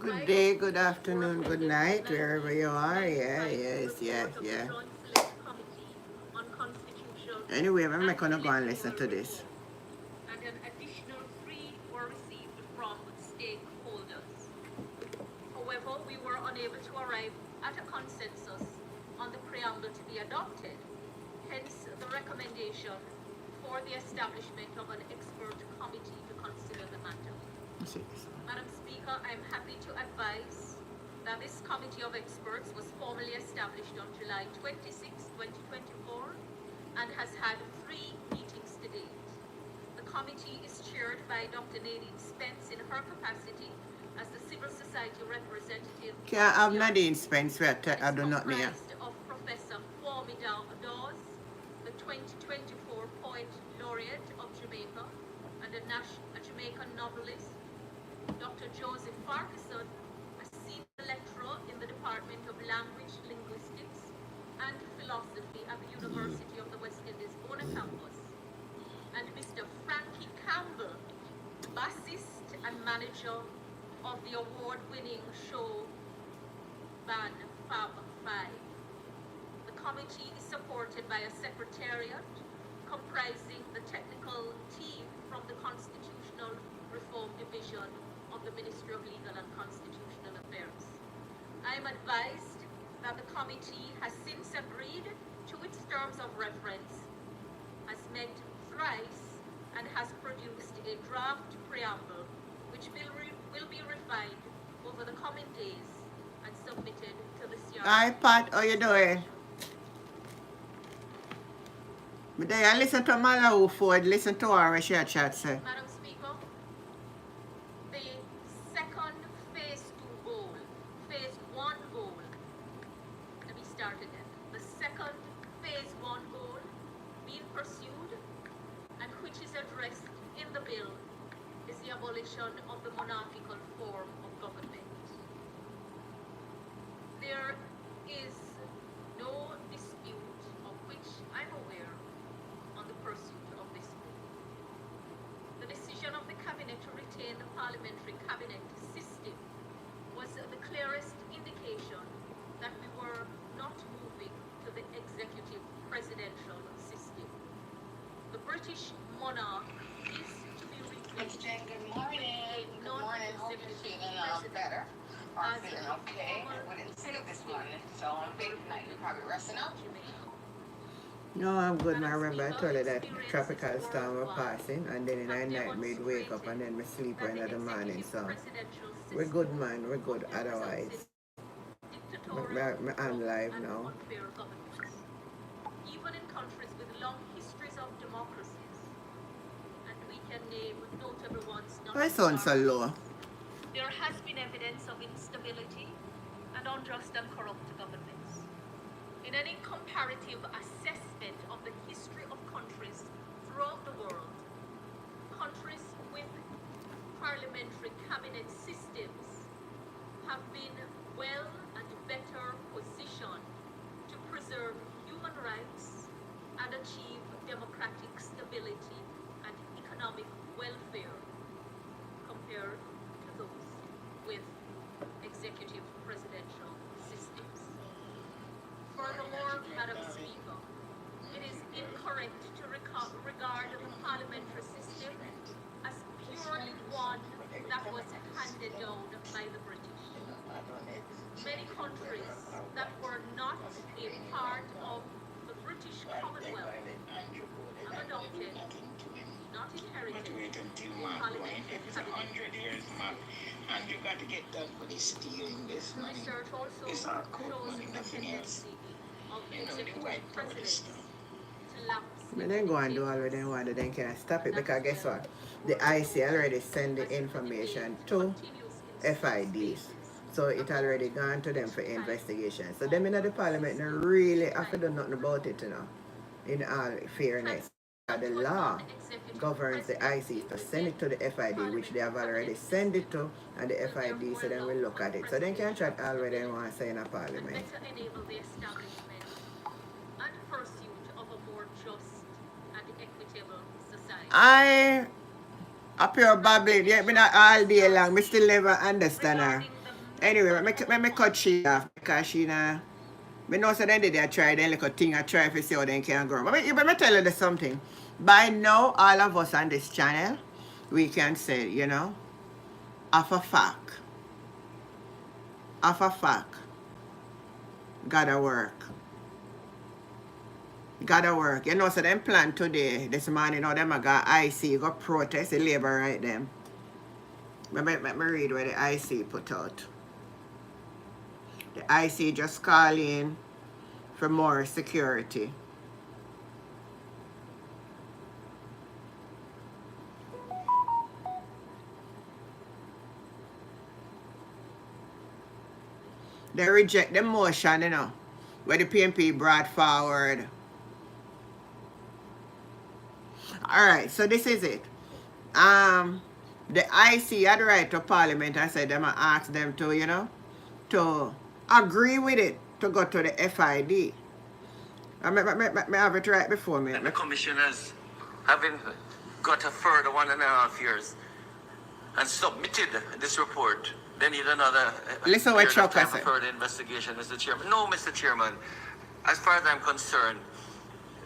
Good day, good afternoon, good night, wherever you are. Yeah, yes. Anyway, I'm not gonna go and listen to this. And an additional 3 were received from stakeholders. However, we were unable to arrive at a consensus on the preamble to be adopted. Hence, the recommendation for the establishment of an expert committee to consider the matter. Madam Speaker, I am happy to advise that this committee of experts was formally established on July 26, 2024, and has had 3 meetings to date. The committee is chaired by Dr. Nadine Spence in her capacity as the civil society representative. Can't have Nadine Spence, I do not know. Of Professor Formida Dawes, the 2024 Poet Laureate of Jamaica, and a Jamaican novelist, Dr. Joseph Farquharson, a senior lecturer in the Department of Language, Linguistics, and Philosophy at the University of the West Indies, Bona Campus, and Mr. Frankie Campbell, bassist and manager of the award-winning show band Fab 5. The committee is supported by a secretariat comprising the technical team from the Constitutional Reform Division of the Ministry of Legal and Constitutional Affairs. I am advised that the committee has since agreed to its terms of reference, has met thrice, and has produced a draft preamble which will be refined over the coming days and submitted to the CR. Hi Pat, how you doing? But then I listen to Malawi Ford, listen to her when she chat, say. Madam Speaker, the second phase 2 goal, phase 1 goal, let me start again. The second phase 1 goal being pursued and which is addressed in the bill is the abolition of the monarchical form of government. There is no dispute of which I'm aware on the pursuit of this goal. The decision of the Cabinet to retain the Parliamentary Cabinet system was the clearest indication that we were not moving to the executive presidential system. The British monarch is to be replaced. Good morning. Good morning. Hope you're feeling better. I'm feeling okay. I wouldn't sleep this morning, so I'm big tonight. You're probably resting up. No, I'm good, man. I remember I told you that tropical storm was passing, and then in the night we'd wake up and then we sleep in the morning. So we're good, man. We're good. Otherwise, I'm live now. Even in countries with long histories of democracies, and we can name notable ones. Why sound so low? There has been evidence of instability and unjust and corrupt governments. In any comparative assessment of the history of countries throughout the world, countries with parliamentary cabinet systems have been well and better positioned to preserve human rights and achieve democratic stability and economic welfare compared to those with executive presidential systems. Furthermore, Madam Speaker, it is incorrect to regard the parliamentary system as purely one that was handed down by the British. Many countries that were not a part of the British Commonwealth have adopted, not inherited, parliamentary cabinet. And you got to get done with this stealing this money. Research also It's our court shows money, the nothing else. tendency of You know, the executive white presidents stuff. to lapse. But then go and do all what they want, then can't stop it, because guess what? The IC already send the information to FIDs. So it already gone to them for investigation. So them in the parliament don't really have to do nothing about it, you know, in all fairness. The law governs the ICs to send it to the FID, which they have already sent it to, and the FID, so then we look at it. So they can chat all what they want to say in a parliament. Enable the establishment and pursuit of a more just and equitable society. I up here babbling, yeah, me not all day long, me still never understand her. Anyway, let me cut she off because she na. Me know so then they try then little thing I try to see how they can grow. But me tell you this something. By now, all of us on this channel, we can say, you know, of a fact, gotta work. Gotta work. You know, so them plan today, this morning, you know, them I got IC, go protest the labor right them. Let me read what the IC put out. The IC just calling for more security. They reject the motion, you know, where the PNP brought forward. Alright, so this is it. The IC had the right to Parliament. I said them I asked them to, you know, to agree with it to go to the FID. I have it right before me. The commissioners, having got a further 1.5 years and submitted this report, they need another Listen what Chuck time said. for further investigation, Mr. Chairman. No, Mr. Chairman. As far as I'm concerned,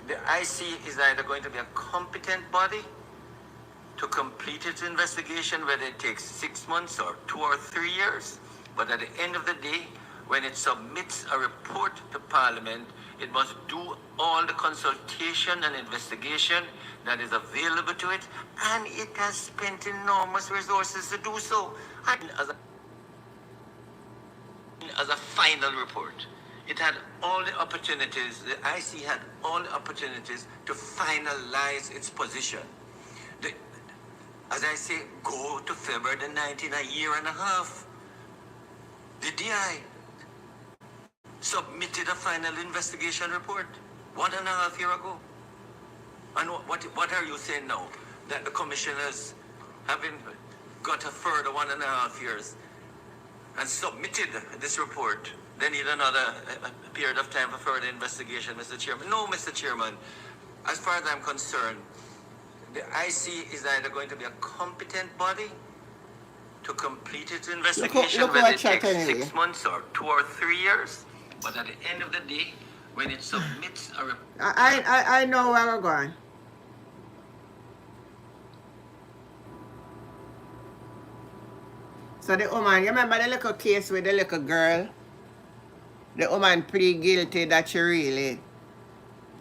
the IC is either going to be a competent body to complete its investigation, whether it takes 6 months or 2 or 3 years. But at the end of the day, when it submits a report to Parliament, it must do all the consultation and investigation that is available to it, and it has spent enormous resources to do so. And as a final report, it had all the opportunities, the IC had all the opportunities to finalize its position. As I say, go to February the 19th, 1.5 years. The DI submitted a final investigation report 1.5 years ago. And what are you saying now? That the commissioners, having got a further 1.5 years and submitted this report, they need another period of time for further investigation, Mr. Chairman? No, Mr. Chairman. As far as I'm concerned, the IC is either going to be a competent body to complete its investigation, look whether it Chuck takes anyway. 6 months or 2 or 3 years. But at the end of the day, when it submits a report... I know where we're going. So the woman, you remember the little case with the little girl? The woman plead guilty that she really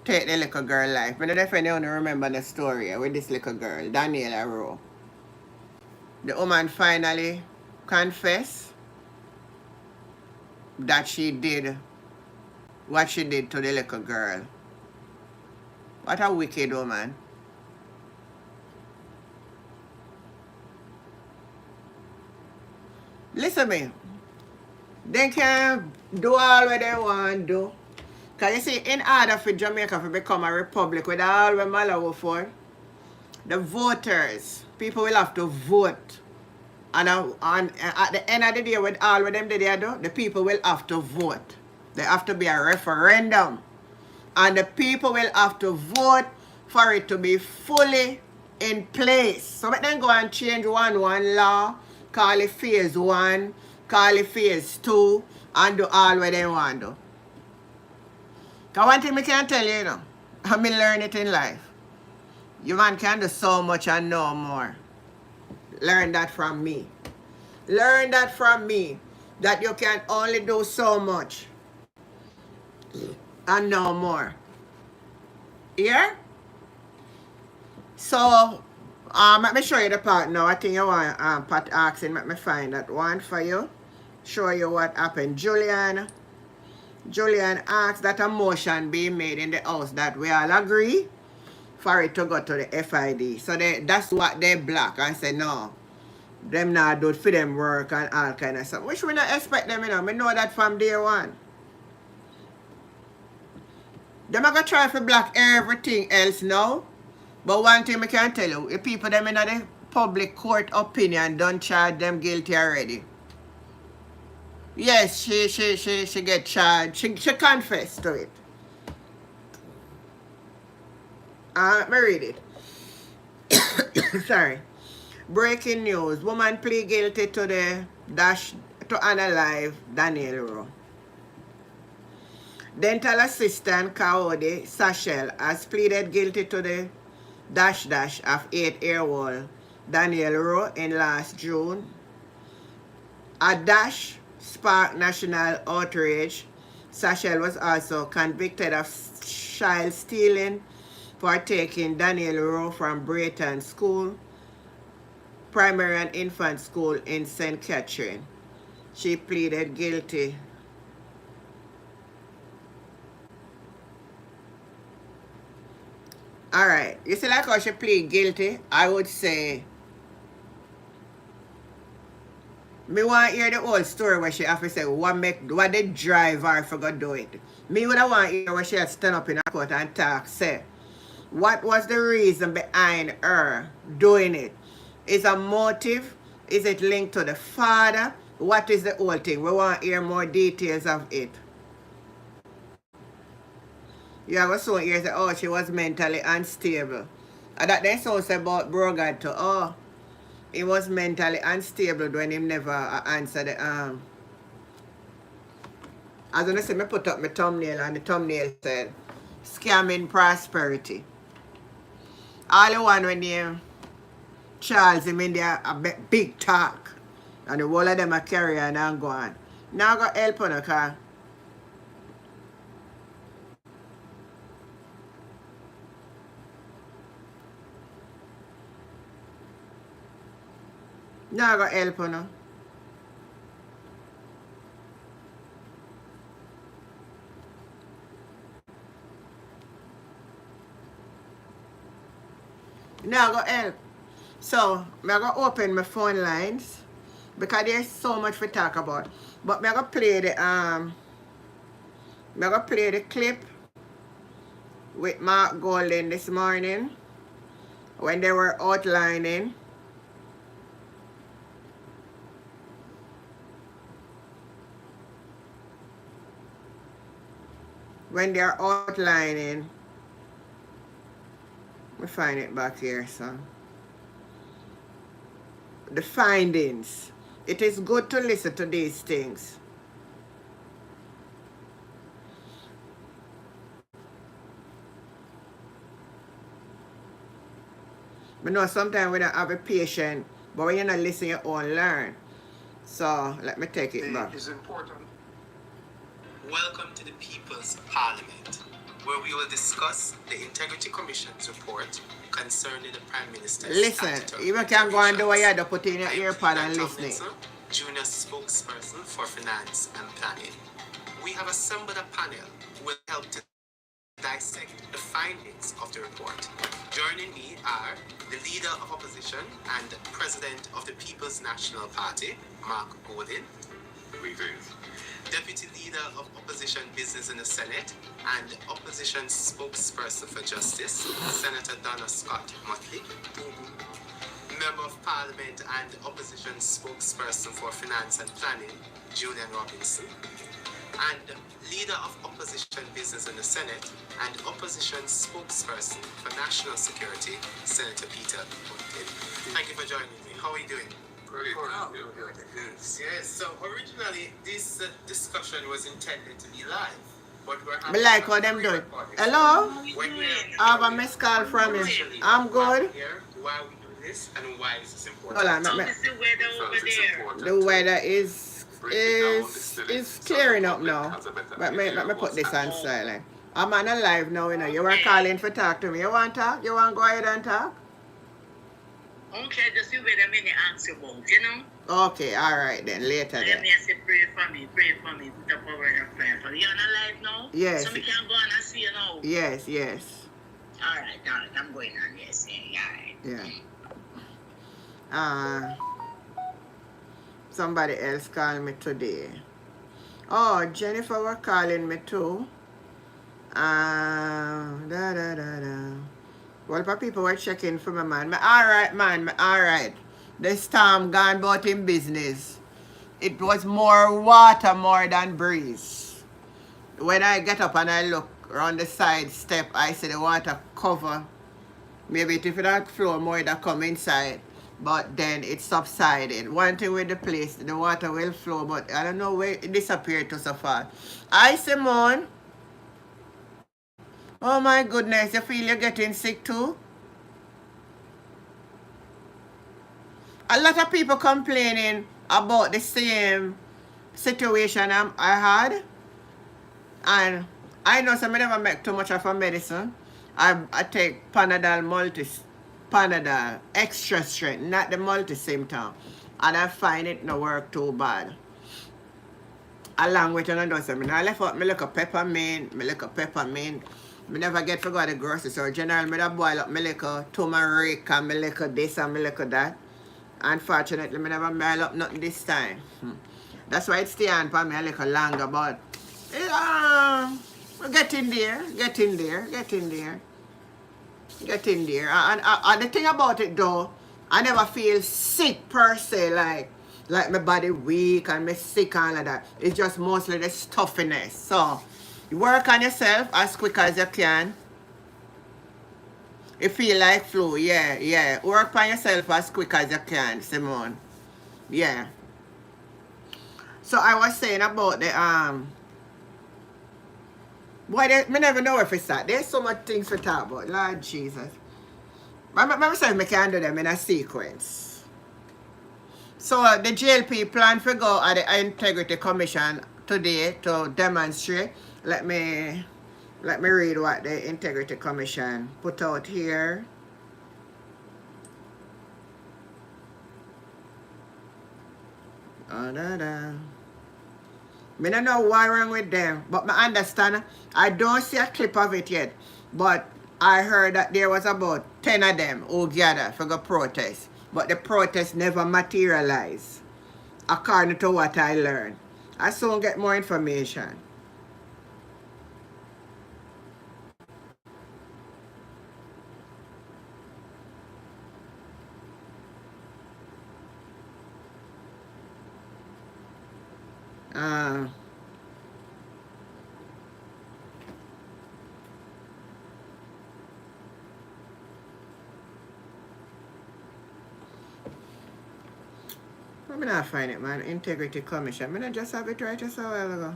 take the little girl life. I don't know if anyone remember the story with this little girl, Daniela Rowe. The woman finally confessed that she did what she did to the little girl. What a wicked woman. Listen to me. They can do all what they want to do. Because you see, in order for Jamaica to become a republic with all what Malawi for, the voters, people will have to vote. And at the end of the day, with all what them they do, the people will have to vote. There have to be a referendum. And the people will have to vote for it to be fully in place. So let them go and change one law, call it phase 1, call it phase 2, and do all what they want to do. Because one thing I can tell you, you know, I learn it in life. You man can do so much and no more. Learn that from me. Learn that from me. That you can only do so much and no more. Yeah? So, let me show you the part now. I think you want Pat asking, let me find that one for you. Show you what happened. Julian asked that a motion be made in the House that we all agree for it to go to the FID. So that's what they block and say no. Them not do it for them work and all kind of stuff. Which we not expect them, you know. We know that from day one. Them are going to try to block everything else now. But one thing I can tell you, the people them in the public court opinion don't charge them guilty already. Yes, she get charged. She confessed to it. Let me read it. Sorry. Breaking news. Woman plead guilty to the to unalive Daniel Rowe. Dental assistant Kaode Sachel has pleaded guilty to the dash of 8-year-old Daniel Rowe in last June. A dash sparked national outrage. Sachel was also convicted of child stealing for taking Daniel Rowe from Brayton School, primary and infant school in St. Catherine. She pleaded guilty. Alright, you see like how she plead guilty? I would say, me want to hear the whole story where she have to say what the drive her for go do it. Me would want to hear where she had stand up in a court and talk, say, what was the reason behind her doing it? Is a motive? Is it linked to the father? What is the whole thing? We want to hear more details of it. You have also hear say, oh, she was mentally unstable. And that then so say about Brogard too. Oh, he was mentally unstable when he never answered the As I say, I put up my thumbnail and the thumbnail said, scamming prosperity. All the one when they Charles him in there a big talk. And the whole of them are carry on and go on. Now I got help on the car. Now I got help on her. Now I got help. So, I'm going to open my phone lines because there's so much to talk about. But I'm going to play the clip with Mark Golden this morning when they were outlining let me find it back here, son. The findings. It is good to listen to these things. But no, sometimes we don't have a patient, but when you're not listening, you won't learn. So let me take it back. Is important. Welcome to the People's Parliament, where we will discuss the Integrity Commission's report concerning the Prime Minister's Listen, you can go and do what you have to put in your earpod and listen. Junior spokesperson for Finance and Planning. We have assembled a panel who will help to dissect the findings of the report. Joining me are the Leader of Opposition and President of the People's National Party, Mark Golden. Deputy Leader of Opposition Business in the Senate and Opposition Spokesperson for Justice, Senator Donna Scott Motley. Member of Parliament and Opposition Spokesperson for Finance and Planning, Julian Robinson. And Leader of Opposition Business in the Senate and Opposition Spokesperson for National Security, Senator Peter Buttigieg. Thank you for joining me. How are you doing? Great. Yes, so originally this discussion was intended to be live, but we're I like how them do it. Hello? I have a missed call from you. I'm good. Why we do this and why is this important? Hold on, the weather is clearing up now. But let me put this on silent. I'm on a live now, you know. You were calling for talk to me. You want to talk? You want to go ahead and talk? Okay, just you wait a minute, answer about, you know? Okay, all right then, later Let then. me say pray for me, put up a word of prayer for me. You're on live now? Yes. So we can go on and see you now? Yes. All right, I'm going on, yes, all right. Yeah. Somebody else called me today. Oh, Jennifer was calling me too. Well, people were checking for me, man. Alright, man, alright. The storm gone about in business. It was more water more than breeze. When I get up and I look around the side step, I see the water cover. Maybe if it don't flow more, it come inside. but then it subsided. One thing with the place, the water will flow, but I don't know where it disappeared to so far. Hi, Simone. Oh my goodness, you feel you're getting sick too? A lot of people complaining about the same situation I had. And I know some never make too much of a medicine. I take Panadol extra strength, not the multi-symptom. And I find it no work too bad. Along with another something. I left out my little peppermint. I never get to go to the grocery store. Generally, I boil up my little turmeric and my little this and my little that. Unfortunately, I never boil up nothing this time. That's why it stay on for me a little longer, but get in there. And the thing about it though, I never feel sick per se, like my body weak and me sick and all of that. It's just mostly the stuffiness. So you work on yourself as quick as you can. You feel like flu, yeah. Work on yourself as quick as you can, Simone. Yeah. So I was saying about the boy, me never know if it's that. There's so much things to talk about. Lord Jesus. I say I can do them in a sequence. So the JLP plan to go at the Integrity Commission today to demonstrate. Let me read what the Integrity Commission put out here. I don't know why wrong with them, but I understand. I don't see a clip of it yet, but I heard that there was about 10 of them who gathered for the protest, but the protest never materialized, according to what I learned. I soon get more information. I'm not find it, man. Integrity Commission. I just have it right just a while ago.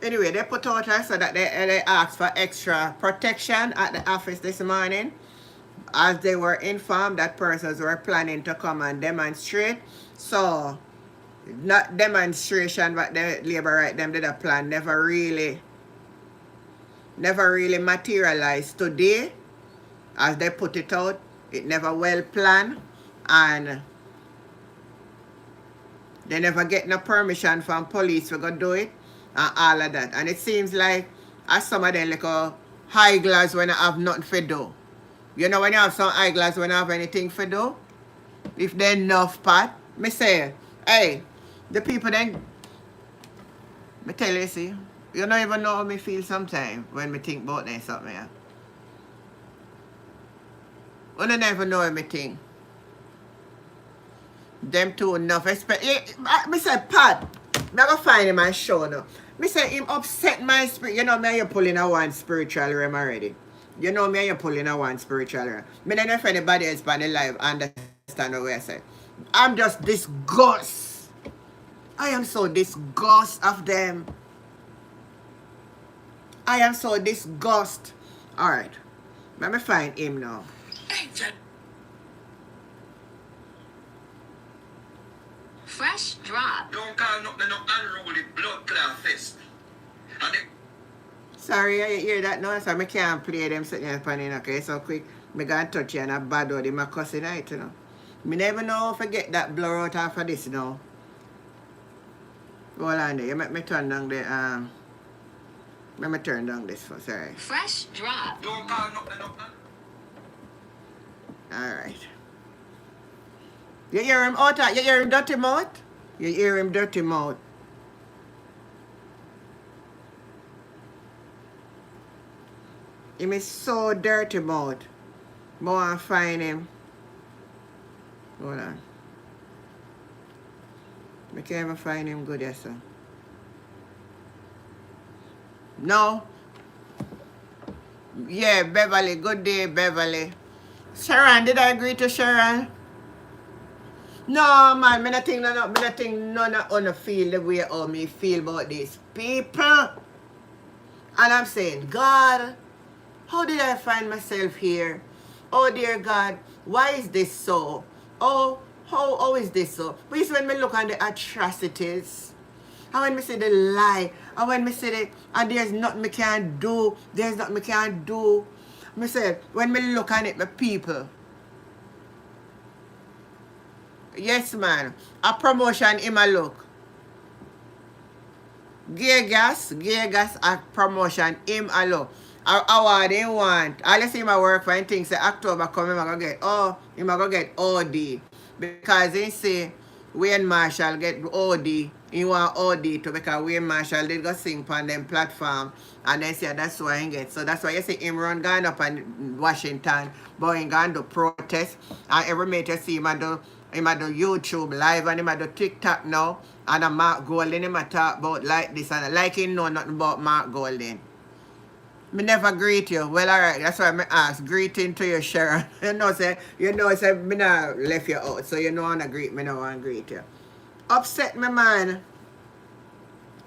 Anyway, they put out so that they asked for extra protection at the office this morning, as they were informed that persons were planning to come and demonstrate. So, not demonstration, but the labor right them did a plan never really materialized today. As they put it out, it never well planned, and they never get no permission from police to go do it. And all of that. And it seems like as some of them like a high glass when I have nothing for do. You know when you have some high glass when I have anything for do? If they enough pot, me say, hey, the people then, me tell you, see, you don't even know how me feel sometimes when me think about them something. Yeah? You don't even know how me think. Them two enough. Me say, Pat, I'm going to find him and show now. Me say him upset my spirit. You know me and you pulling a one spiritual realm already. You know me and you pulling a one spiritual realm. Me don't know if anybody else on the live understand what I say. I'm just disgust. I am so disgust of them. I am so disgust. Alright. Let me find him now. Fresh drop. Don't call nothing no unruly blood clot fest. Sorry, I hear that now, so I can't play them sitting up on it, okay? So quick, I gonna touch you and I bad out in my cussing night, you know. Me never know if I get that blur out after this now. Hold on there, you make me turn down the, let me turn down this for, sorry. Fresh drop. Don't call nothing no Alright. You hear him out? You hear him dirty mouth? You hear him dirty mouth? Him is so dirty mouth. I want to find him. Hold on. I can't even find him good, yes, sir. No. Yeah, Beverly. Good day, Beverly. Sharon, did I agree to Sharon? No, man. I don't think none of us feel the way how me feel about these people. And I'm saying, God, how did I find myself here? Oh, dear God, why is this so? Oh, how is this so? But it's when we look at the atrocities, and when we see the lie, and when we see the, and there's nothing we can do, there's nothing we can do. Me say, when we look at it, the people. Yes, man. A promotion, him a look. Gear gas, a promotion, him a look. A award him want. All you see him a work for him thinks say October come, him a go get, oh, him a go get OD. Because he say Wayne Marshall get OD. He want OD too because Wayne Marshall did go sing on them platform. And they say that's why he get. So that's why you see him run going up in Washington, but he going to protest. And every mate you see him a do YouTube live and him a do TikTok now. And a Mark Golden him a talk about like this and like he know nothing about Mark Golden. Me never greet you. Well, alright, that's why I ask. Greeting to you, Sharon. you know, say me not left you out. So you know wanna greet me, no wanna greet you. Upset me, man.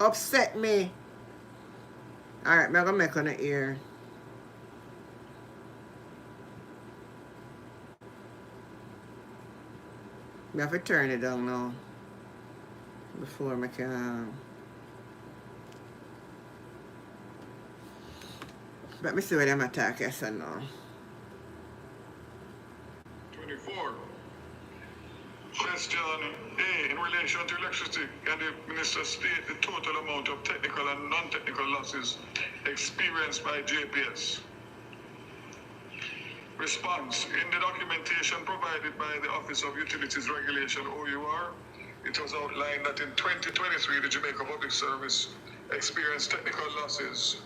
Upset me. Alright, I'm gonna make on the ear. I have to turn it down now. Before I can. Let me see what I'm attacking, yes or no. 24. Question A. In relation to electricity, can the minister state the total amount of technical and non-technical losses experienced by JPS? Response. In the documentation provided by the Office of Utilities Regulation, OUR, it was outlined that in 2023, the Jamaica Public Service experienced technical losses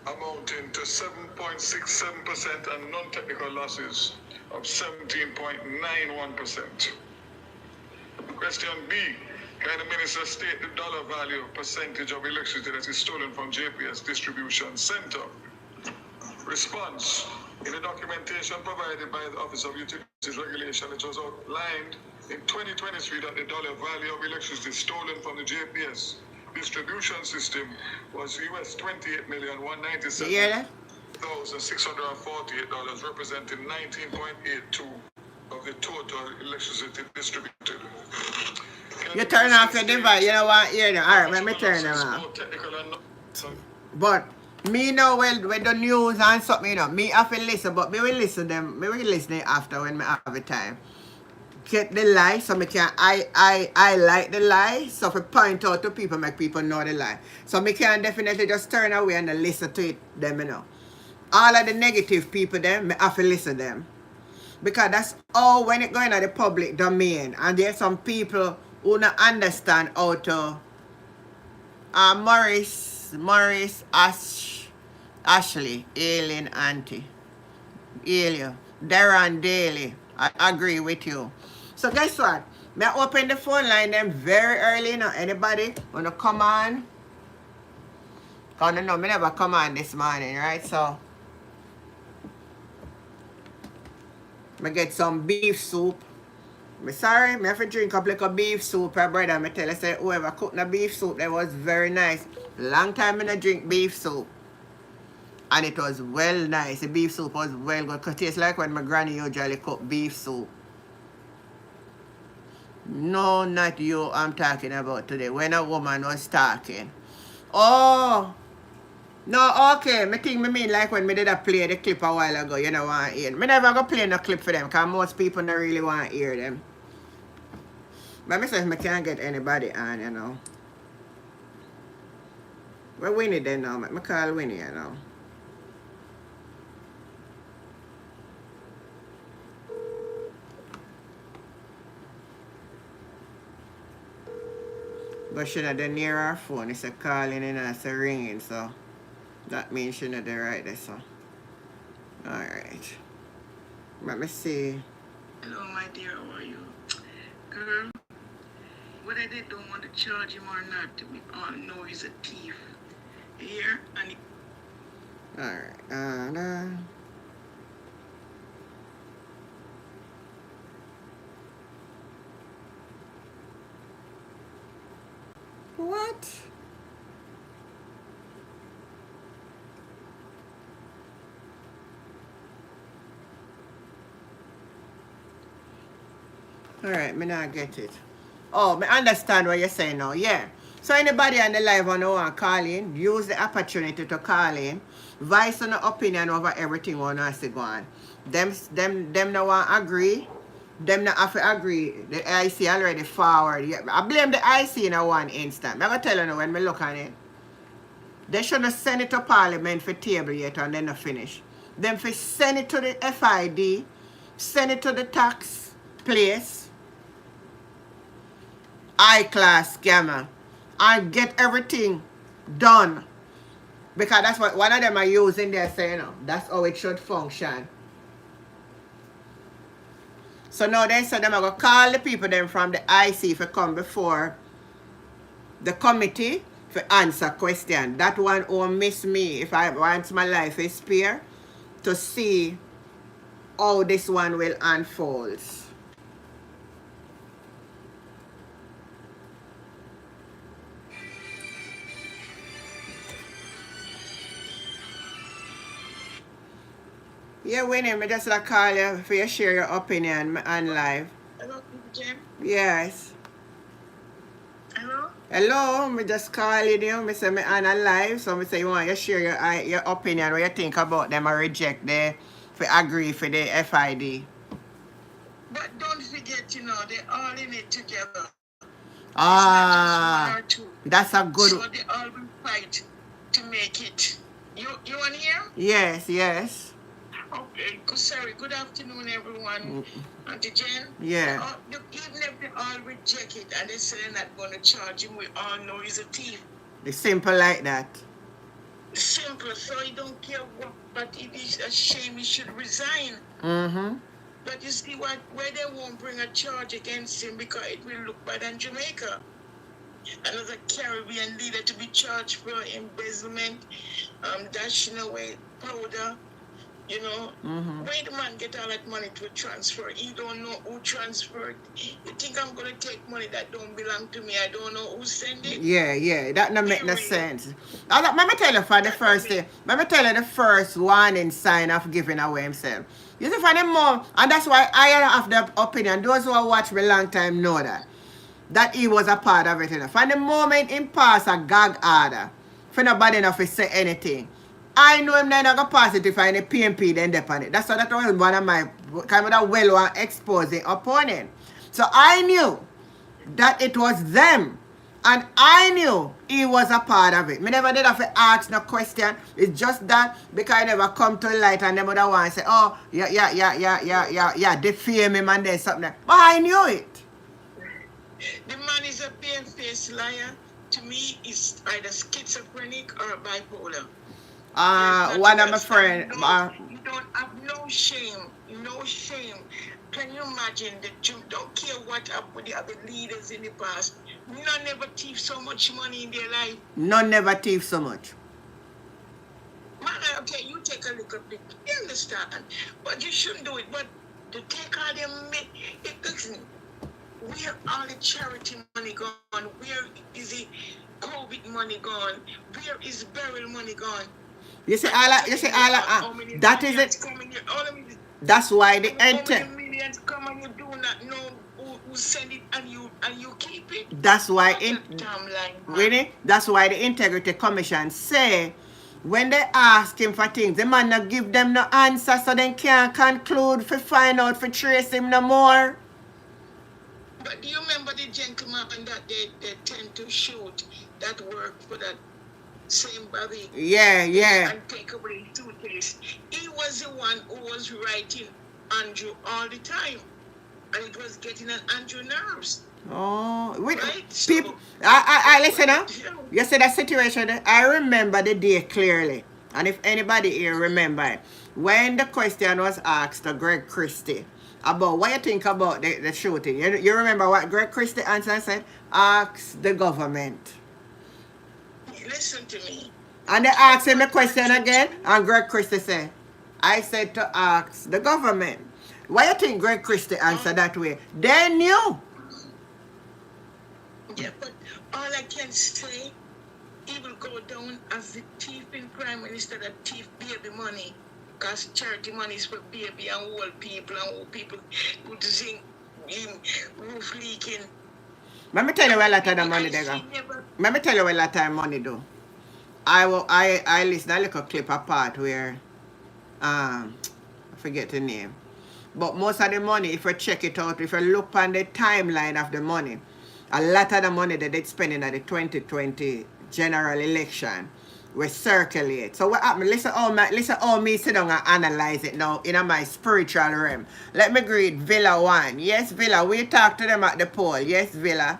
amounting to 7.67% and non-technical losses of 17.91%. Question B. Can the minister state the dollar value percentage of electricity that is stolen from JPS distribution center? Response. In the documentation provided by the Office of Utilities Regulation, it was outlined in 2023 that the dollar value of electricity stolen from the JPS distribution system was US $28,197,648, representing 19.82 of the total electricity distributed. You turn off your device, you don't want to hear them. Alright, let me turn them off. But me know well with the news and something, you know, me have to listen, but me will listen them. Me will listen after when me have the time. Get the lie, so me can I like the lie, so if I point out to people, make people know the lie. So me can definitely just turn away and listen to it, them, you know. All of the negative people them, me have to listen to them. Because that's all when it going to the public domain. And there's some people who don't understand how to Morris Ashley, Alien Auntie. Alien. Darren Daly. I agree with you. So guess what? Me open the phone line them very early now. Anybody wanna come on? Cause no, me never come on this morning, right? So me get some beef soup. Me sorry, me have to drink a plate of beef soup, brother. Me tell you, say whoever cooked the beef soup, that was very nice. Long time I don't drink beef soup. And it was well nice. The beef soup was well good. Cause it tastes like when my granny usually cook beef soup. No, not you I'm talking about today. When a woman was talking. Oh! No, okay. Me think me mean like when me did a play the clip a while ago. You know want to hear. Me never go play no clip for them. Because most people don't really want to hear them. But me say me can't get anybody on, you know. We're Winnie then now. Me call Winnie, you know. But she not near her phone. It's a calling and it's a ringing, so that means she not there right there, so. All right. Let me see. Hello, my dear. How are you? Girl, whether they don't want to charge him or not, we all know he's a thief. Here and All right. What? All right, me not get it. Oh, me understand what you're saying now. Yeah. So anybody on the live on the one call in, use the opportunity to call in, voice an opinion over everything one has to go on. Them no want agree. Them not have to agree. The IC already forward. Yeah, I blame the IC in a one instant. I'm gonna tell you now when we look on it. They shouldn't send it to Parliament for table yet and then not finish. Them for send it to the FID, send it to the tax place, high-class scammer, and get everything done. Because that's what one of them are using there saying, that's how it should function. So now they said them are going to call the people them from the IC for come before the committee for answer question. That one won't miss me if I want my life is spare to see how this one will unfold. Yeah, Winnie, I just like call you for you share your opinion on live. hello, Jen. Yes. Hello. Hello, me just calling you. Me say me on a live, so me say you want you share your opinion, what you think about them or reject the for agree for the FID. But don't forget, they're all in it together. Ah, It's not just one or two. that's a good. So they all will fight to make it. You want to hear? Yes. Okay, sorry. Good afternoon, everyone. Auntie Jen. Yeah. Even if they all reject it and they say they're not going to charge him, we all know he's a thief. It's simple like that. Simple. So he don't care what, but it is a shame he should resign. Mm-hmm. But you see where they won't bring a charge against him because it will look bad in Jamaica. Another Caribbean leader to be charged for embezzlement, dashing away powder. Where the man get all that money to transfer? He don't know who transferred. You think I'm gonna take money that don't belong to me? I don't know who sent it. Yeah, that don't make no sense. Let me tell you for the first thing. Let me tell you the first warning sign of giving away himself. You see, for the mom, and that's why I have the opinion. Those who have watched me a long time know that he was a part of it. From the moment he passed a gag order, for nobody enough to say anything. I know him not going to pass it if I any PMP then depend it. That's why that was one of my kind of well exposing opponent. So I knew that it was them. And I knew he was a part of it. Me never did have to ask no question. It's just that because I never come to light and them other one say, oh, yeah, defame him and then something. But I knew it. The man is a pale-faced liar. To me, he's either schizophrenic or bipolar. One of my friends. You don't have no shame. Can you imagine that you don't care what happened with the other leaders in the past? None never thief so much money in their life. None never thief so much. Man, okay, you take a look at it. You understand? But you shouldn't do it. But to take all them, listen, where all the charity money gone? Where is the COVID money gone? Where is burial money gone? You see, that is it. That's why the millions come and you do not know who send it and you keep it. That's why that's why the Integrity Commission say when they ask him for things, the man not give them no answer so they can't conclude for find out for trace him no more. But do you remember the gentleman that they tend to shoot that worked for that same body? Yeah. And take away his suitcase. He was the one who was writing Andrew all the time. And it was getting on Andrew nerves. Oh, wait, right? people, I listen now. You said that situation, I remember the day clearly. And if anybody here remember it, when the question was asked to Greg Christie about what you think about the shooting, you remember what Greg Christie answered and said? Ask the government. Listen to me. And they asked him the question again, and Greg Christie said, I said to ask the government. Why you think Greg Christie answered that way? They knew. Yeah, but all I can say, he will go down as the thief in Prime Minister that thief baby money. Because charity money is for baby and old people and old people who sing roof leaking. Let me tell you where a lot of the money they go. Let me tell you where a lot of money do. I listen a little clip apart where I forget the name. But most of the money, if you check it out, if you look on the timeline of the money, a lot of the money that they're spending at the 2020 general election will circulate. So what happened? Listen how me sit down and analyze it now in my spiritual realm. Let me greet Villa 1. Yes, Villa, we talked to them at the poll. Yes, Villa.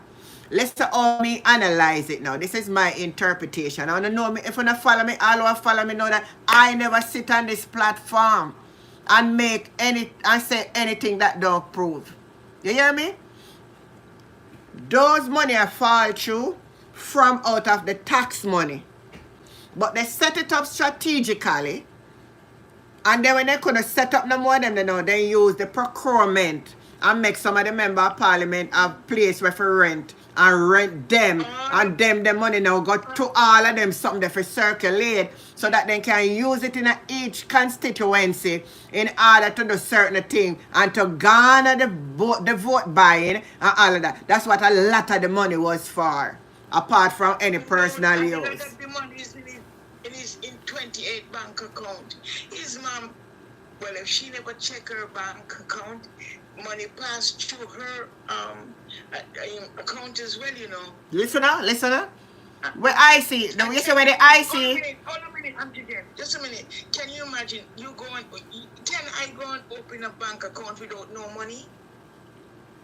Listen how me analyze it now. This is my interpretation. I want to know me. If you don't follow me, all who follow me know that I never sit on this platform and make and say anything that don't prove. You hear me? Those money are fall through from out of the tax money. But they set it up strategically. And then when they couldn't set up no more of them, they use the procurement and make some of the member of parliament have place where for rent and rent them. And them the money now go to all of them something that for circulate so that they can use it in each constituency in order to do certain thing and to garner the vote buying and all of that. That's what a lot of the money was for, apart from any personal use. The money is in 28 bank account. His mom, well, if she never check her bank account, money passed through her account as well, you know. Listen now. Where I see, now you say where the I see. Hold a minute, just a minute. Can you imagine can I go and open a bank account without no money?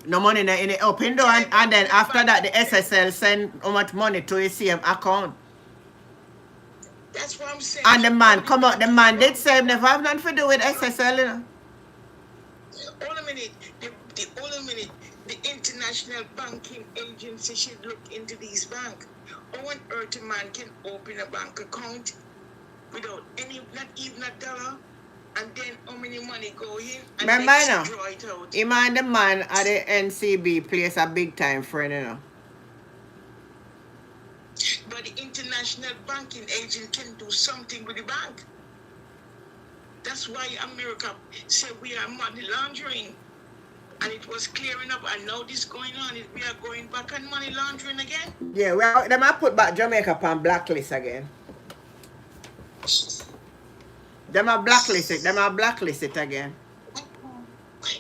No money in the open door, and then after that the SSL send how much money to his same account. That's what I'm saying. And the man come out, the man did say him never have nothing to do with SSL, you know. Hold a minute. The International Banking Agency should look into these banks. How on earth a man can open a bank account without not even $1, and then how many money go in and then draw it out? Him and the man at the NCB plays a big time friend, you know. But the International Banking Agent can do something with the bank. That's why America said we are money laundering. And it was clearing up, and now this going on, we are going back on money laundering again. Yeah, well, they might put back Jamaica on blacklist again. They might blacklist it again.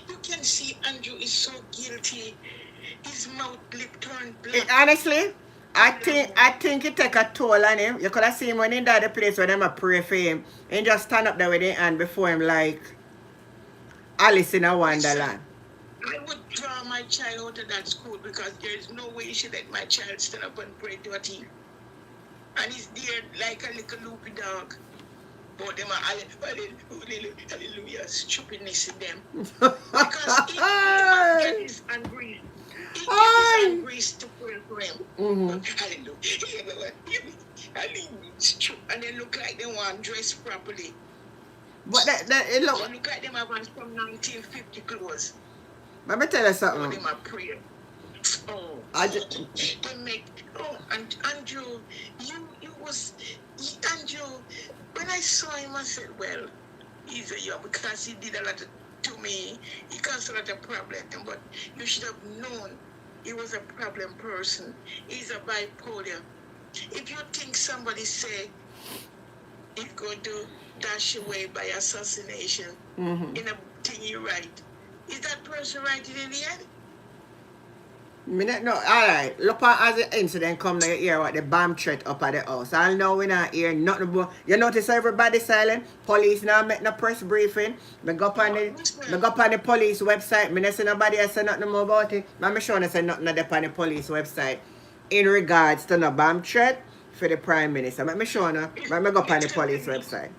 You can see Andrew is so guilty. His mouth lip turned black. Honestly, I think it take a toll on him. You could have seen him when he died the place where them a pray for him. And just stand up there with his hand before him like Alice in a Wonderland. I would draw my child out of that school because there is no way you should let my child stand up and pray to a team. And he's there like a little loopy dog. But them are hallelujah, stupidness in them. Because he get his angry. He gets his angry to pray for him. Hallelujah. And they look like they want to dress properly. But it look like them have on some 1950 clothes. Let me tell you something. Oh, them are praying. Oh, they make. Oh, and Andrew, Andrew. When I saw him, I said, well, he's a young because he did a lot to me. He caused a lot of problem, but you should have known he was a problem person. He's a bipolar. If you think somebody say he's going to dash away by assassination in a thing you write, is that person writing in the end? No, alright. Look as the incident come to hear what the bomb threat up at the house. I know we not hear nothing about. You notice everybody silent? Police now make no press briefing. I go up on the police website. I don't see nobody else say nothing more about it. I'm sure I say nothing on the police website in regards to no bomb threat for the Prime Minister. I'm sure I go up on the police website.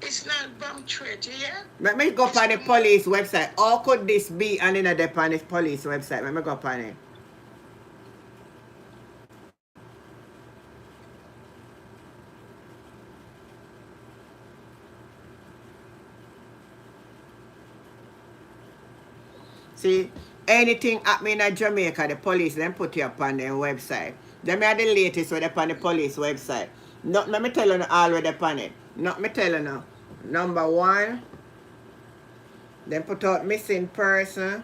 It's not bomb threat, yeah? Let me go on the police website. How could this be? And in the on the police website. Let me go on it. See, anything happening in Jamaica, the police then put you up on their website. Them are the latest with up on the police website. Not let me tell you already upon it. Not me tell you now. Number one, then put out missing person,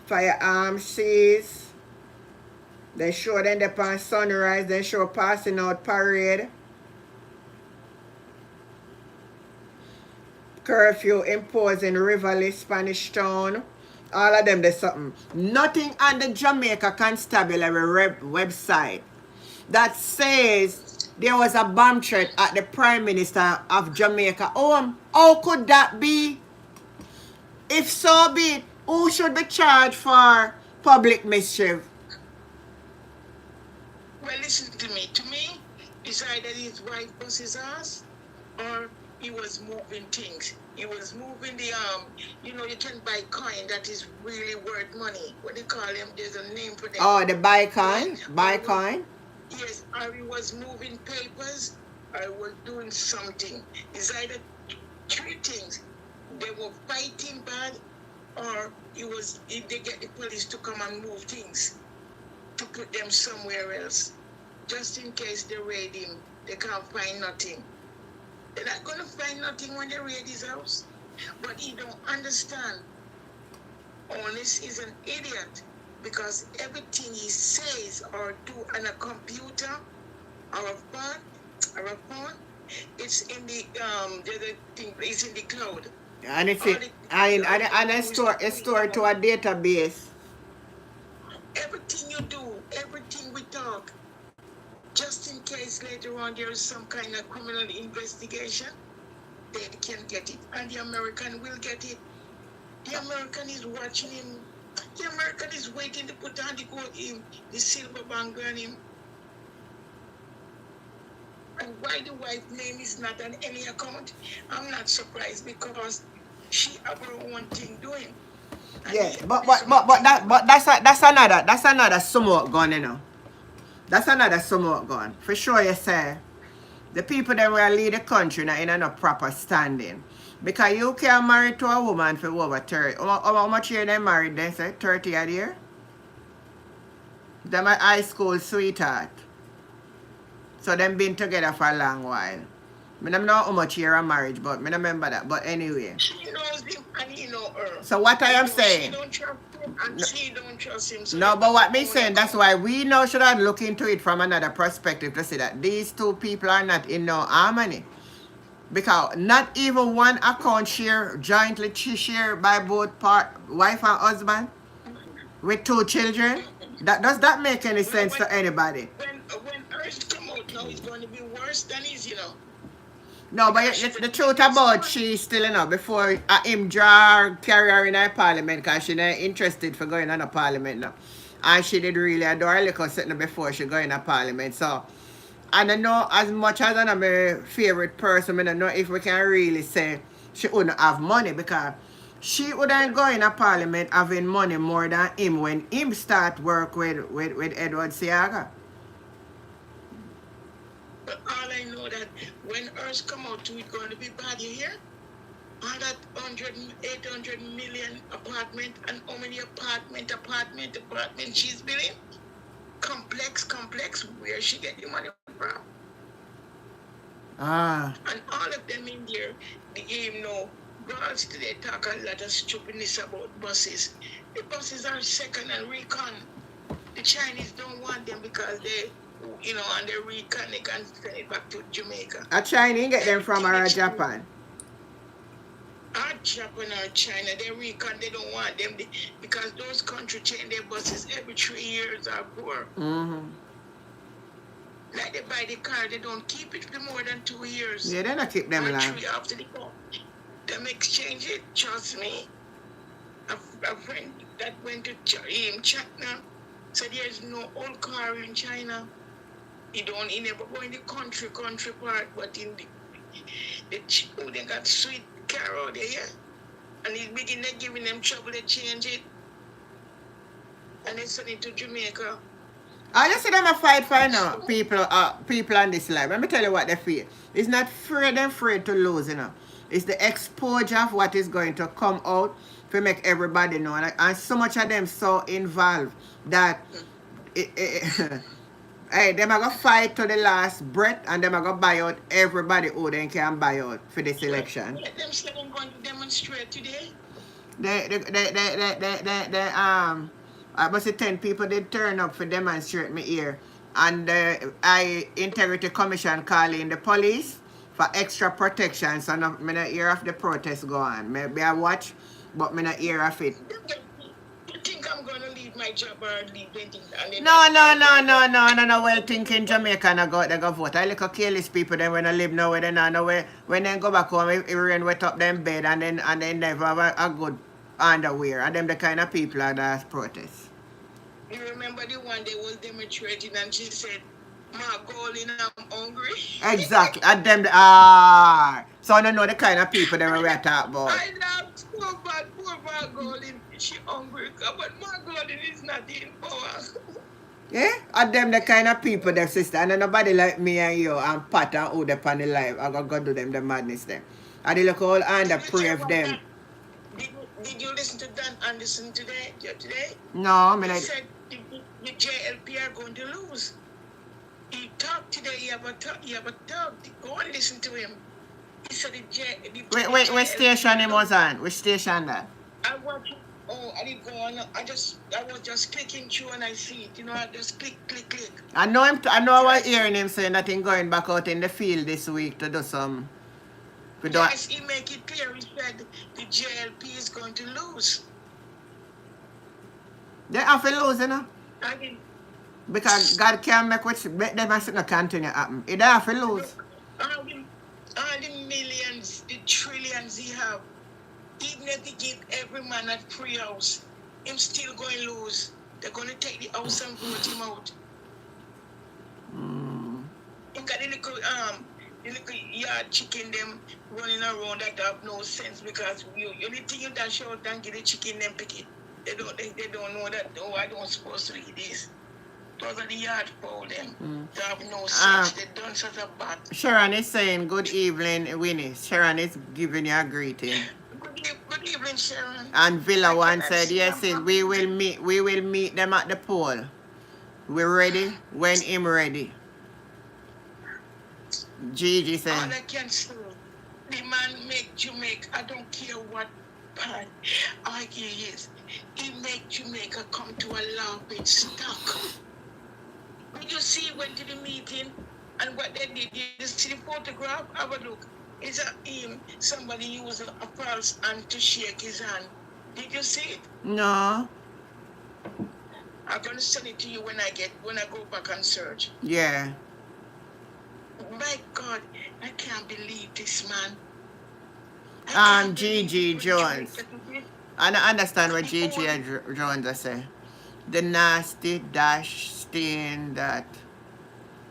firearm seized. They show them upon sunrise, then show passing out parade. Curfew imposed in Rivoli, Spanish Town. All of them, there's something. Nothing on the Jamaica Constabulary website that says there was a bomb threat at the Prime Minister of Jamaica home. How could that be? If so be it, who should be charged for public mischief? Well, listen to me. To me, it's either his wife was his ass or he was moving things. He was moving the you know, you can buy coin that is really worth money. What do you call them? There's a name for them. Oh, the buy coin? Buy coin? Yes, or he was moving papers or he was doing something. It's either three things. They were fighting bad or they get the police to come and move things to put them somewhere else. Just in case they raid him, they can't find nothing. They're not going to find nothing when they raid his house. But he don't understand. Honest is an idiot because everything he says or do on a computer or a phone, it's in the other thing, it's in the cloud. And it's it's stored to a database. Everything you do, everything we talk, just in case later on there is some kind of criminal investigation, they can get it. And the American will get it. The American is watching him. The American is waiting to put on the silver band on him. And why the wife name is not on any account, I'm not surprised because she have her own thing doing. And Yeah, but that's another somewhat gun, you know. That's another somewhat gun. For sure you say the people that will lead the country now in a proper standing. Because you can't marry to a woman for over 30. How much year they married then, say? 30 a year? Them a high school sweetheart. So them been together for a long while. I don't know how much year of marriage, but I don't remember that. But anyway. She knows him and he know her. So what I am saying. She don't trust him and she don't trust him. So no, but what me saying, that's why we now should have look into it from another perspective to see that these two people are not in no harmony. Because not even one account jointly share by both wife and husband with 2 children. Does that make any sense to anybody? When Earth come out now, it's going to be worse than his, you know. No, but the truth about she still, you know, before him carry her in a parliament because she not interested for going on a parliament now. And she did really adore her little something before she go in a parliament. So, I don't know, as much as I'm my favorite person, I don't know if we can really say she wouldn't have money because she wouldn't go in a parliament having money more than him when him start work with Edward Seaga. But all I know that when Earth come out too, it's going to be bad, you hear? All that 800 million apartment and how many apartment she's building? Complex, where she get the money from? And all of them in there, you know, girls today talk a lot of stupidness about buses. The buses are second and recon. The Chinese don't want them because they, you know, and they recon, they can send it back to Jamaica. A Chinese get them from Japan. Japan or China, they recon, they don't want them because those countries change their buses every 3 years or more. Mm-hmm. Like they buy the car, they don't keep it for more than 2 years. Yeah, they don't keep them long. 3 after the car. Them exchange it, trust me. A friend that went to China said there's no old car in China. He never go in the country part, but in They got sweet car out there, yeah. And he's beginning to giving them trouble, they change it. And they send it to Jamaica. I just see them a fight for now, people on this life. Let me tell you what they feel. It's not afraid to lose, you know. It's the exposure of what is going to come out to make everybody know. And so much of them so involved that hey, them are going to fight to the last breath and them are going to buy out everybody who they can buy out for this election. Yeah, them say they're going to demonstrate today. I must say 10 people did turn up for demonstrate me here. And I Integrity Commission calling the police for extra protection. So no, me not hear of the protest go on. Maybe I watch, but me not hear of it. You think I'm going to leave my job or leave anything? No. Well, thinking Jamaica they go vote. I look at careless people then when I live nowhere, they don't know where. When they go back home, it rain wet up them bed and then never have a good underwear. And them the kind of people that protest. You remember the one they was demonstrating and she said, Golden, I'm hungry. Exactly. And them so I don't know the kind of people that we are talking about. I love so bad, poor Golden. She hungry, but Golden is not in power. Yeah? And them the kind of people, them sister. And nobody like me and you and Pat and who upon the life. I'm going to go do them the madness them. And they look all under pray of them. Did you listen to Dan Anderson today? No, He said the JLP are going to lose. He talked today, he have a talk. Go and listen to him. He said Wait, which station he was on? Which station that? I watched. Oh, I didn't go on. I was just clicking through and I see it. You know, I just click. I know I was hearing him saying that he's going back out in the field this week to do some. Yes, he make it clear. He said the JLP is going to lose. They have to lose, you know? I mean, because God can't make them not continue happen. They have to lose. All the millions, the trillions he have, even if they give every man a free house, him still going to lose. They're going to take the house and vote him out. He got the little yard chicken them running around that have no sense because you only thing you dash out and get the chicken them pick it. They don't know that I don't supposed to eat this. Those are the yard fowl them. They have no sense. They done such a bad. Sharon is saying good evening, Winnie. Sharon is giving you a greeting. Good evening, Sharon. And Villa one said, yes, we will meet them at the poll. We're ready when him ready. Gigi said. All I can say, the man make Jamaica, I don't care what part argue is, he make Jamaica come to a laughing stock. When you see he went to the meeting and what they did, you see the photograph, have a look. It's him, somebody used a false hand to shake his hand. Did you see it? No. I'm gonna send it to you when I go back and search. Yeah. My God, I can't believe this man. Gigi Jones. And I understand what Gigi Jones say. The nasty dash stain that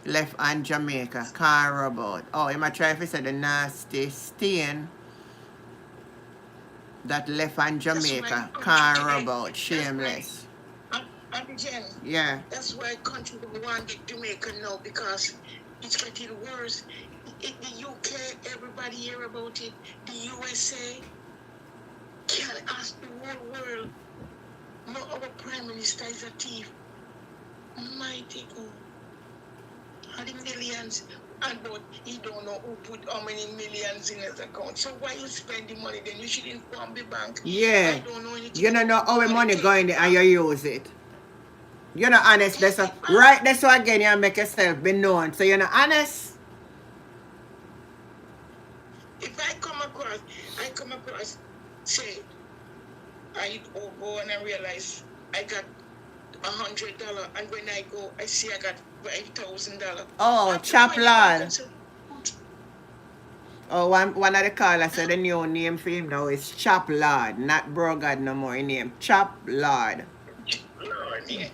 left on Jamaica can't rub out. Oh, you might try if you say the nasty stain that left on Jamaica can't rub out. Shameless. Jen, yeah. That's why country don't want Jamaica now because it's getting worse. In the UK, everybody hear about it. The USA can ask the whole world. No, our prime minister is a thief. Mighty God. How the millions, but he don't know who put how many millions in his account. So why you spend the money? Then you should inform the bank. Yeah. I don't know anything. You don't know how the money going there and you use it. You're not honest. That's right. That's why again you make yourself be known. So you're not honest. If I come across, say, I go and I realize I got $100, and when I go, I see I got $5,000. Oh, chap lad. Oh, one of the callers said the new name for him now is Chap Lord, not Brogard no more. His name Chap Lord. Lord, yeah.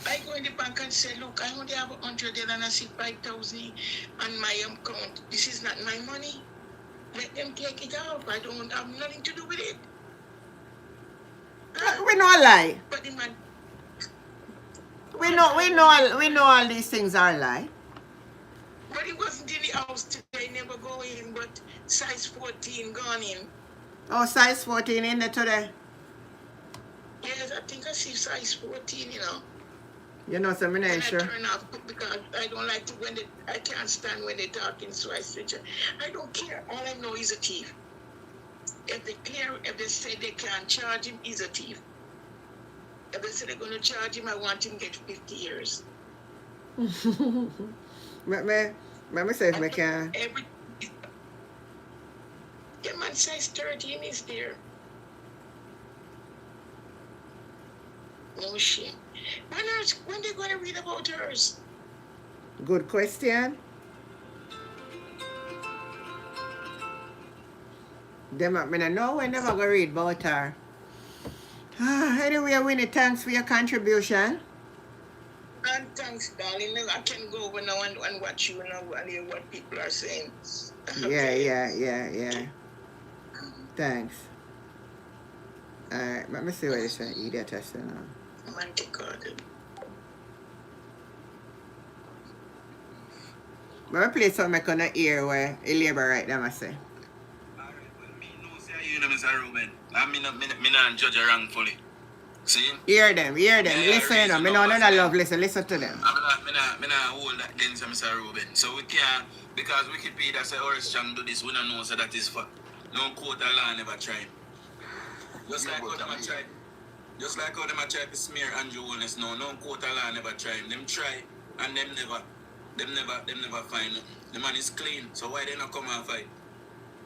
I go in the bank and say, look, I only have $100 and I see 5,000 on my account. This is not my money. Let them take it off. I don't have nothing to do with it. We know a lie. But the man, We know all these things are a lie. but he wasn't in the house today, never go in, but size 14 gone in. Oh, size 14 in there today. Yes, I think I see size 14, you know. You know, so I'm not And sure. I turn off because I don't like to I can't stand when they're talking, so I switch it. I don't care. All I know is a thief. If they say they can't charge him, he's a thief. If they say they're going to charge him, I want him to get 50 years. Let me say if I can. Yeah, man, size 13 is there. No shame. When they going to read about hers? Good question. Them I know we never gonna read about her. Anyway, Winnie, thanks for your contribution. And thanks, darling. I can go over now and watch you now and hear what people are saying. Yeah. Thanks. Alright, let me see what they say. Idiot testing now. Man, take all them. Let me play something I couldn't hear where a labor right now, I say. Alright, well, me know say you know, Mr. Ruben. I not judge her wrongfully. See? Hear them. Yeah, Listen, me know none of love, listen to them. I not hold that against Mr. Ruben. So we can't, because Wikipedia say Horace Chang do this, we don't know so that is for. No court of law never tried. Just like how them a try. Just like how them a try to smear Andrew Holness now. No court of law never try. Them try and them never find it. The man is clean, so why they not come and fight?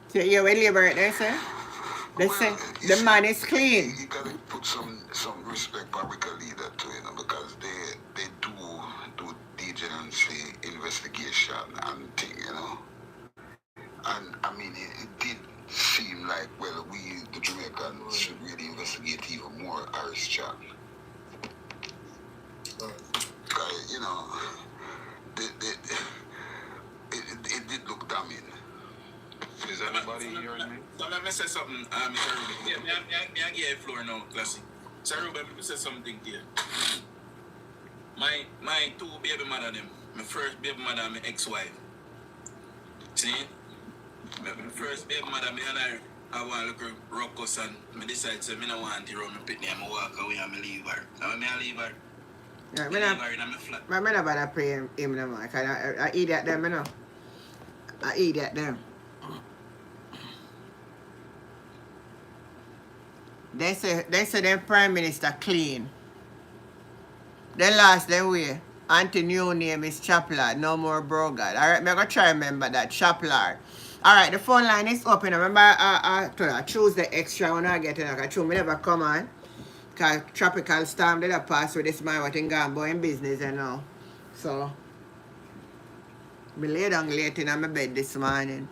So you will labor it there, sir? They say the man is clean. You gotta put some respect for Rica leader too, you know, because they do diligence investigation and thing, you know. And I mean it did seem like, well, we the Jamaicans should really investigate even more Irish chat. You know, it did look damning. Is anybody hearing me? So let me say something, Mr. Ruben. Yeah, I give you a floor now, classy. Sir Ruben, let me say something to you. My two baby mother them. My first baby mother, my ex-wife. See? My first baby mother, me and I want to look at ruckus and I decide to I don't want to run my pitney and I walk away and I leave her. And I leave her. Yeah, I leave her in my flat. I'm not about to pray him no more. I eat at them, you know. I eat at them. They say them Prime Minister clean. They lost their way. Anti-new name is Chaplard, no more Brogard. Alright, I'm going to try remember that, Chaplard. Alright, the phone line is open. Remember, I choose the extra when I get in. I choose me never come on. Because tropical storm did a pass with this man what in Gambo in business, you know. So, I lay down late in my bed this morning.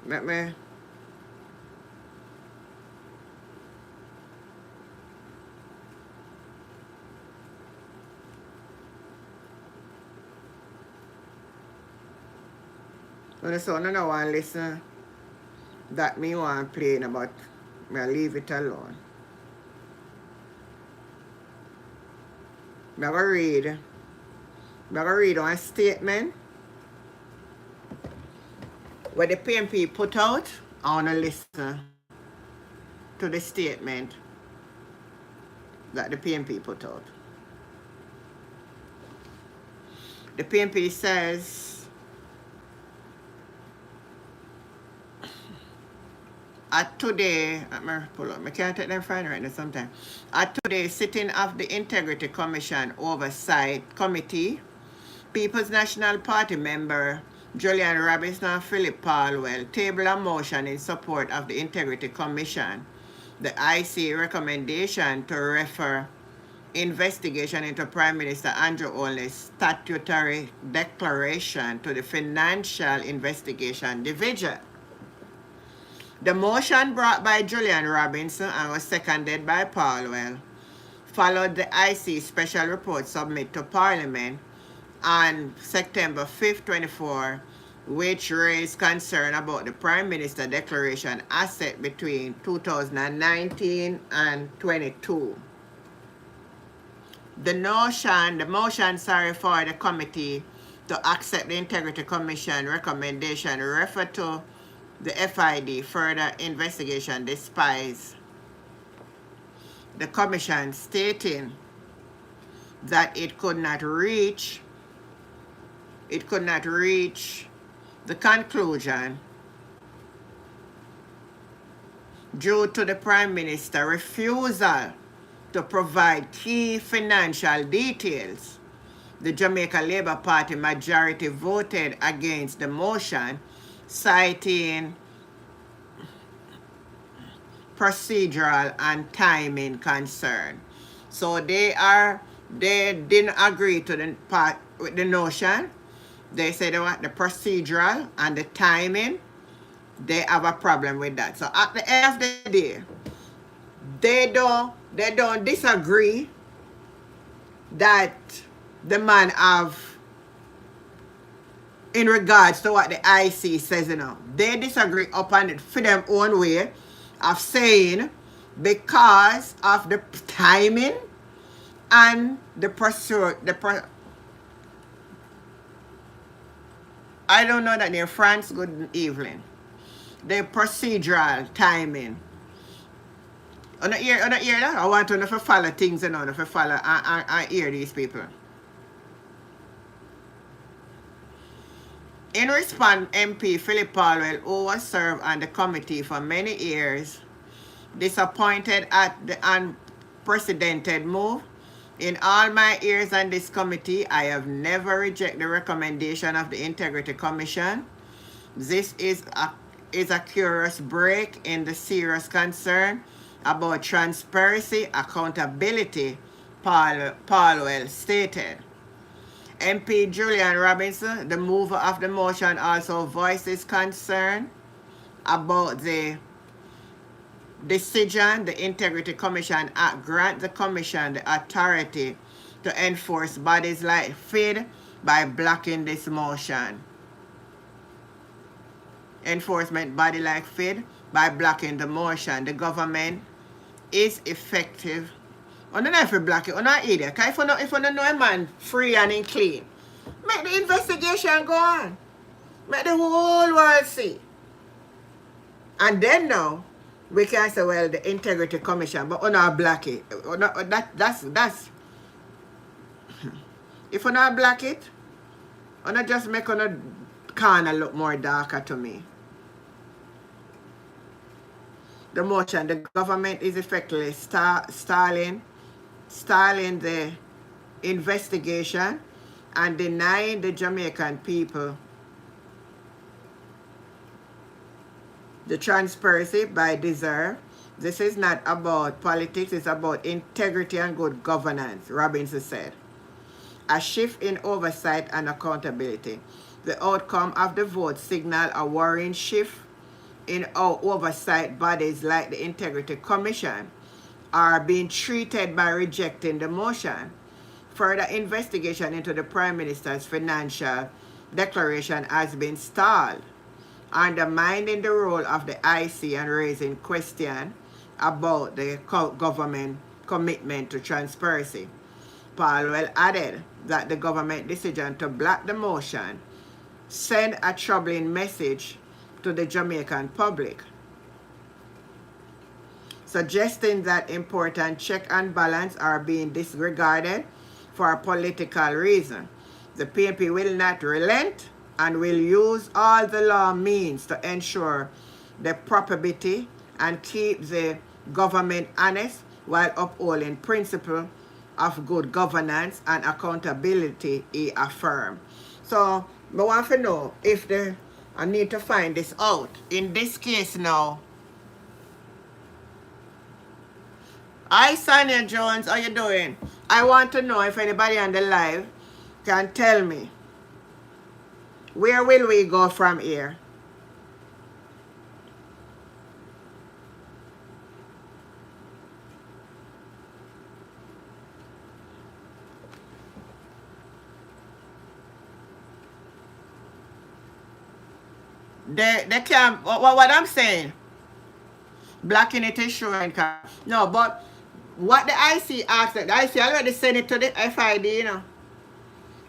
Let me. When the son don't want to listen, that me want to play about, me leave it alone. I'm going to read one statement where the PNP put out. I want to listen to the statement that the PNP put out. The PNP says, at today, I can't take them fine right now sometime. At today, sitting of the Integrity Commission Oversight Committee, People's National Party member Julian Robinson and Philip Palwell table a motion in support of the Integrity Commission. The IC recommendation to refer investigation into Prime Minister Andrew Holness' statutory declaration to the Financial Investigation Division. The motion brought by Julian Robinson and was seconded by Palwell followed the IC special report submitted to Parliament on September 5th, 24, which raised concern about the Prime Minister declaration asset between 2019 and 22. The motion for the committee to accept the Integrity Commission recommendation refer to the FID further investigation despite the commission stating that it could not reach the conclusion due to the Prime Minister's refusal to provide key financial details. The Jamaica Labour Party majority voted against the motion, citing procedural and timing concern. So they didn't agree to the part with the notion. They said they want the procedural and the timing. They have a problem with that. So at the end of the day, they don't disagree that the man have in regards to what the IC says, They disagree upon it for their own way of saying because of the timing and the I don't know that near France, good evening. The procedural timing. On the ear that I want to follow things, to follow and hear these people. In response, MP Philip Palwell, who was served on the committee for many years, disappointed at the unprecedented move. In all my years on this committee, I have never rejected the recommendation of the Integrity Commission. This is a curious break in the serious concern about transparency, accountability, Palwell stated. MP Julian Robinson, the mover of the motion, also voices concern about the decision the Integrity Commission Act grant the Commission the authority to enforce bodies like FID by blocking this motion. Enforcement body like FID by blocking the motion. The government is effective. I don't know if you block it or not either. Because if you don't know a man free and clean, make the investigation go on. Make the whole world see. And then now, we can say, well, the Integrity Commission, but we not block it. That's if we not block it, we not just make a corner look more darker to me. The motion, the government is effectively stalling the investigation and denying the Jamaican people the transparency by deserve. This is not about politics, it's about integrity and good governance, Robinson said. A shift in oversight and accountability. The outcome of the vote signaled a worrying shift in how oversight bodies like the Integrity Commission are being treated by rejecting the motion. Further investigation into the Prime Minister's financial declaration has been stalled, undermining the role of the IC and raising question about the government commitment to transparency. Palwell added that the government decision to block the motion sent a troubling message to the Jamaican public, suggesting that important check and balance are being disregarded for a political reason. The PNP will not relent and will use all the law means to ensure the propriety and keep the government honest while upholding principle of good governance and accountability, he affirmed. So, I want to know if I need to find this out. In this case now, hi Sonia Jones, how you doing? I want to know if anybody on the live can tell me, where will we go from here? They can't, what I'm saying, blocking it is showing. No, but what the IC asked, the IC already sent it to the FID, you know.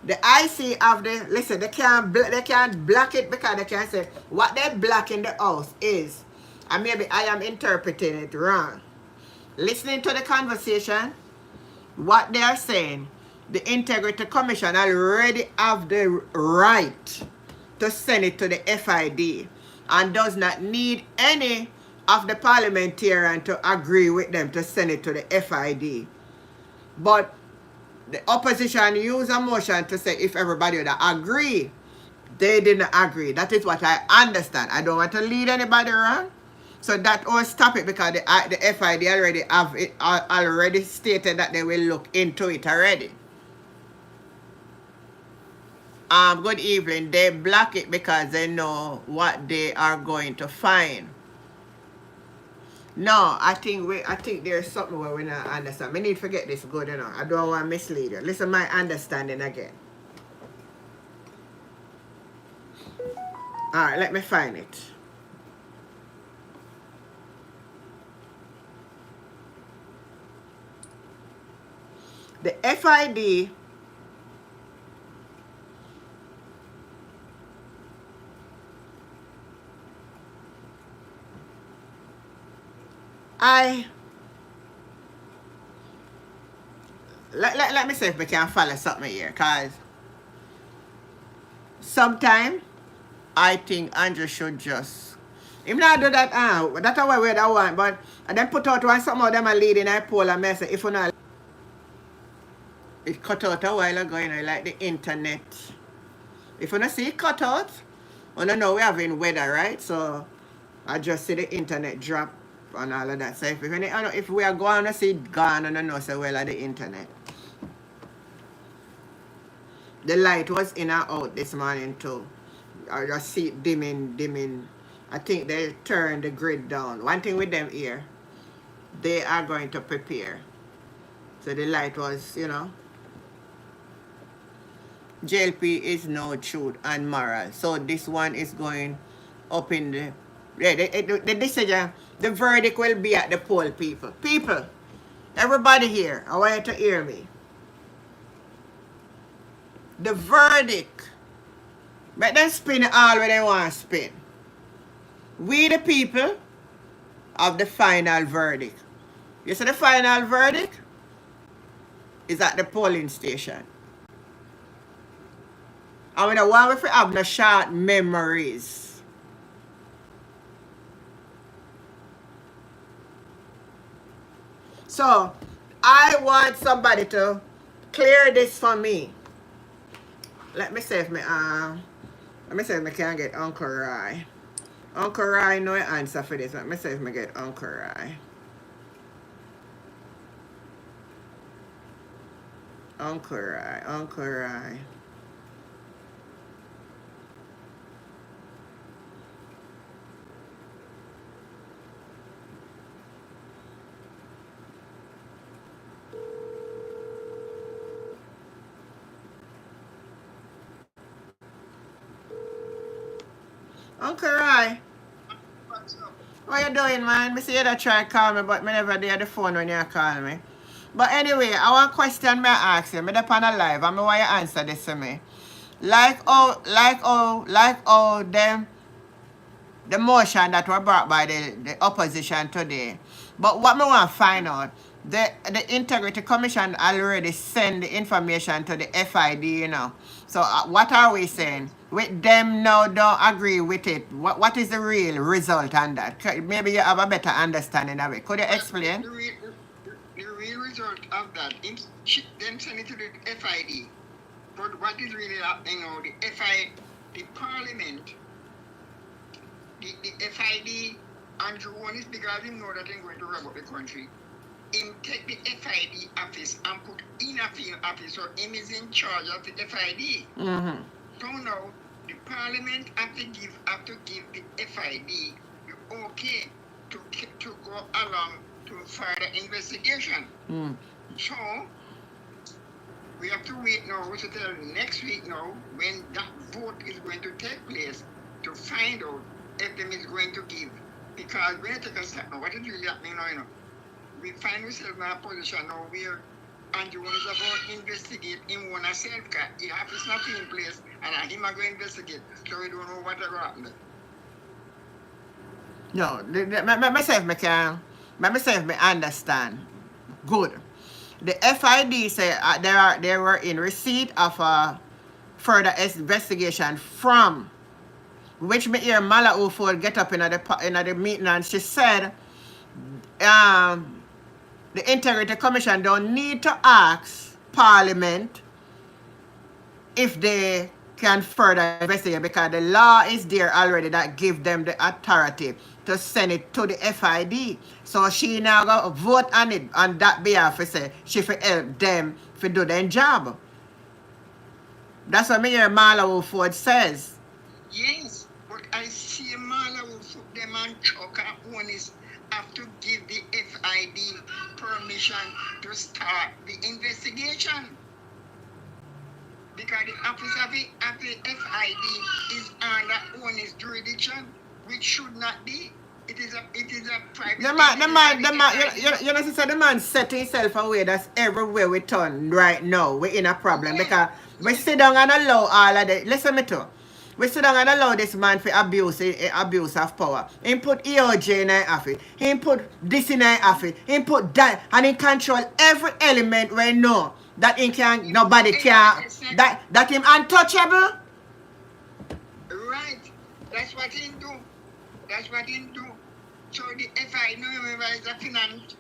The IC of the, listen, they can't block it because they can't say, what they block in the house is, and maybe I am interpreting it wrong. Listening to the conversation, what they are saying, the Integrity Commission already have the right to send it to the FID and does not need any of the parliamentarian to agree with them to send it to the FID. But the opposition used a motion to say if everybody would agree. They didn't agree. That is what I understand. I don't want to lead anybody wrong. So that will stop it because the FID already have it already stated that they will look into it already. Good evening. They block it because they know what they are going to find. No, I think there's something where we not understand. We need to get this good, you know. I don't want to mislead you. Listen, my understanding again. Alright, let me find it. The FID let me see if we can follow something here, because sometimes I think Andrew should just, if not do that, that's how way that one, but and then put out one, some of them are leading a poll and message, if you not, it cut out a while ago, you know, like the internet. If you not see it cut out, you don't know we're having weather, right? So I just see the internet drop and all of that. So if we are going to see it gone, I don't know, so well at the internet. The light was in and out this morning too. I just see it dimming. I think they turned the grid down. One thing with them here, they are going to prepare. So the light was, you know. JLP is no truth and moral. So this one is going up in the... The decision, the verdict will be at the poll, people. People, everybody here, I want you to hear me. The verdict, let them spin it all where they want to spin. We the people of the final verdict. You see the final verdict is at the polling station. And we don't want if we have no short memories. So I want somebody to clear this for me. Let me see if me can get Uncle Rai. Uncle Rai know the answer for this. Let me see if me get Uncle Rai. Uncle Rai. Uncle Rai. What you doing, man? Me see you that try to call me, but me never did the phone when you call me. But anyway, I want a question me ask you. Me up on a live and me want you answer this to me. Like how them the motion that were brought by the opposition today. But what me want to find out, the Integrity Commission already send the information to the FID, you know. So what are we saying? With them now don't agree with it. What is the real result on that? Maybe you have a better understanding of it. Could you explain? The real result of that, them send it to the FID. But what is really happening now, the Parliament, the FID, Andrew one is because him know that they're going to rob up the country. Him take the FID office and put in a field office, so him is in charge of the FID. Mm-hmm. So now the Parliament have to give the FID the okay to go along to further investigation. Mm. So we have to wait now, so till next week now, when that vote is going to take place, to find out if them is going to give. Because when you take a step now, what is really happening now, you know? We find ourselves in a position now where Andrew is about to investigate him one herself, because he has his nothing in place, and him are going to investigate, so we don't know what will happen there. No, myself, me understand. Good. The FID say they were in receipt of a further investigation from, which me hear Mala Uford get up in the meeting and she said, the Integrity Commission don't need to ask Parliament if they can further investigate, because the law is there already that give them the authority to send it to the FID. So she now go vote on it on that behalf, say she for help them to do their job. That's what me hear Marla Ford says. Yes, but I see Marla will put them on choke and owners have to give the FID permission to start the investigation. Because the office of the FID is under owners jurisdiction, which should not be. It is a private. You know, sister, the man set himself away. That's everywhere we turn right now. We're in a problem because we sit down and allow all of the. Listen me too. We sit down and allow this man for abuse of power. He put EOJ in the office. He put this in the office. He put that, and he control every element right now. That he can, nobody can. That him untouchable. Right. That's what he do. That's what he do. So the FID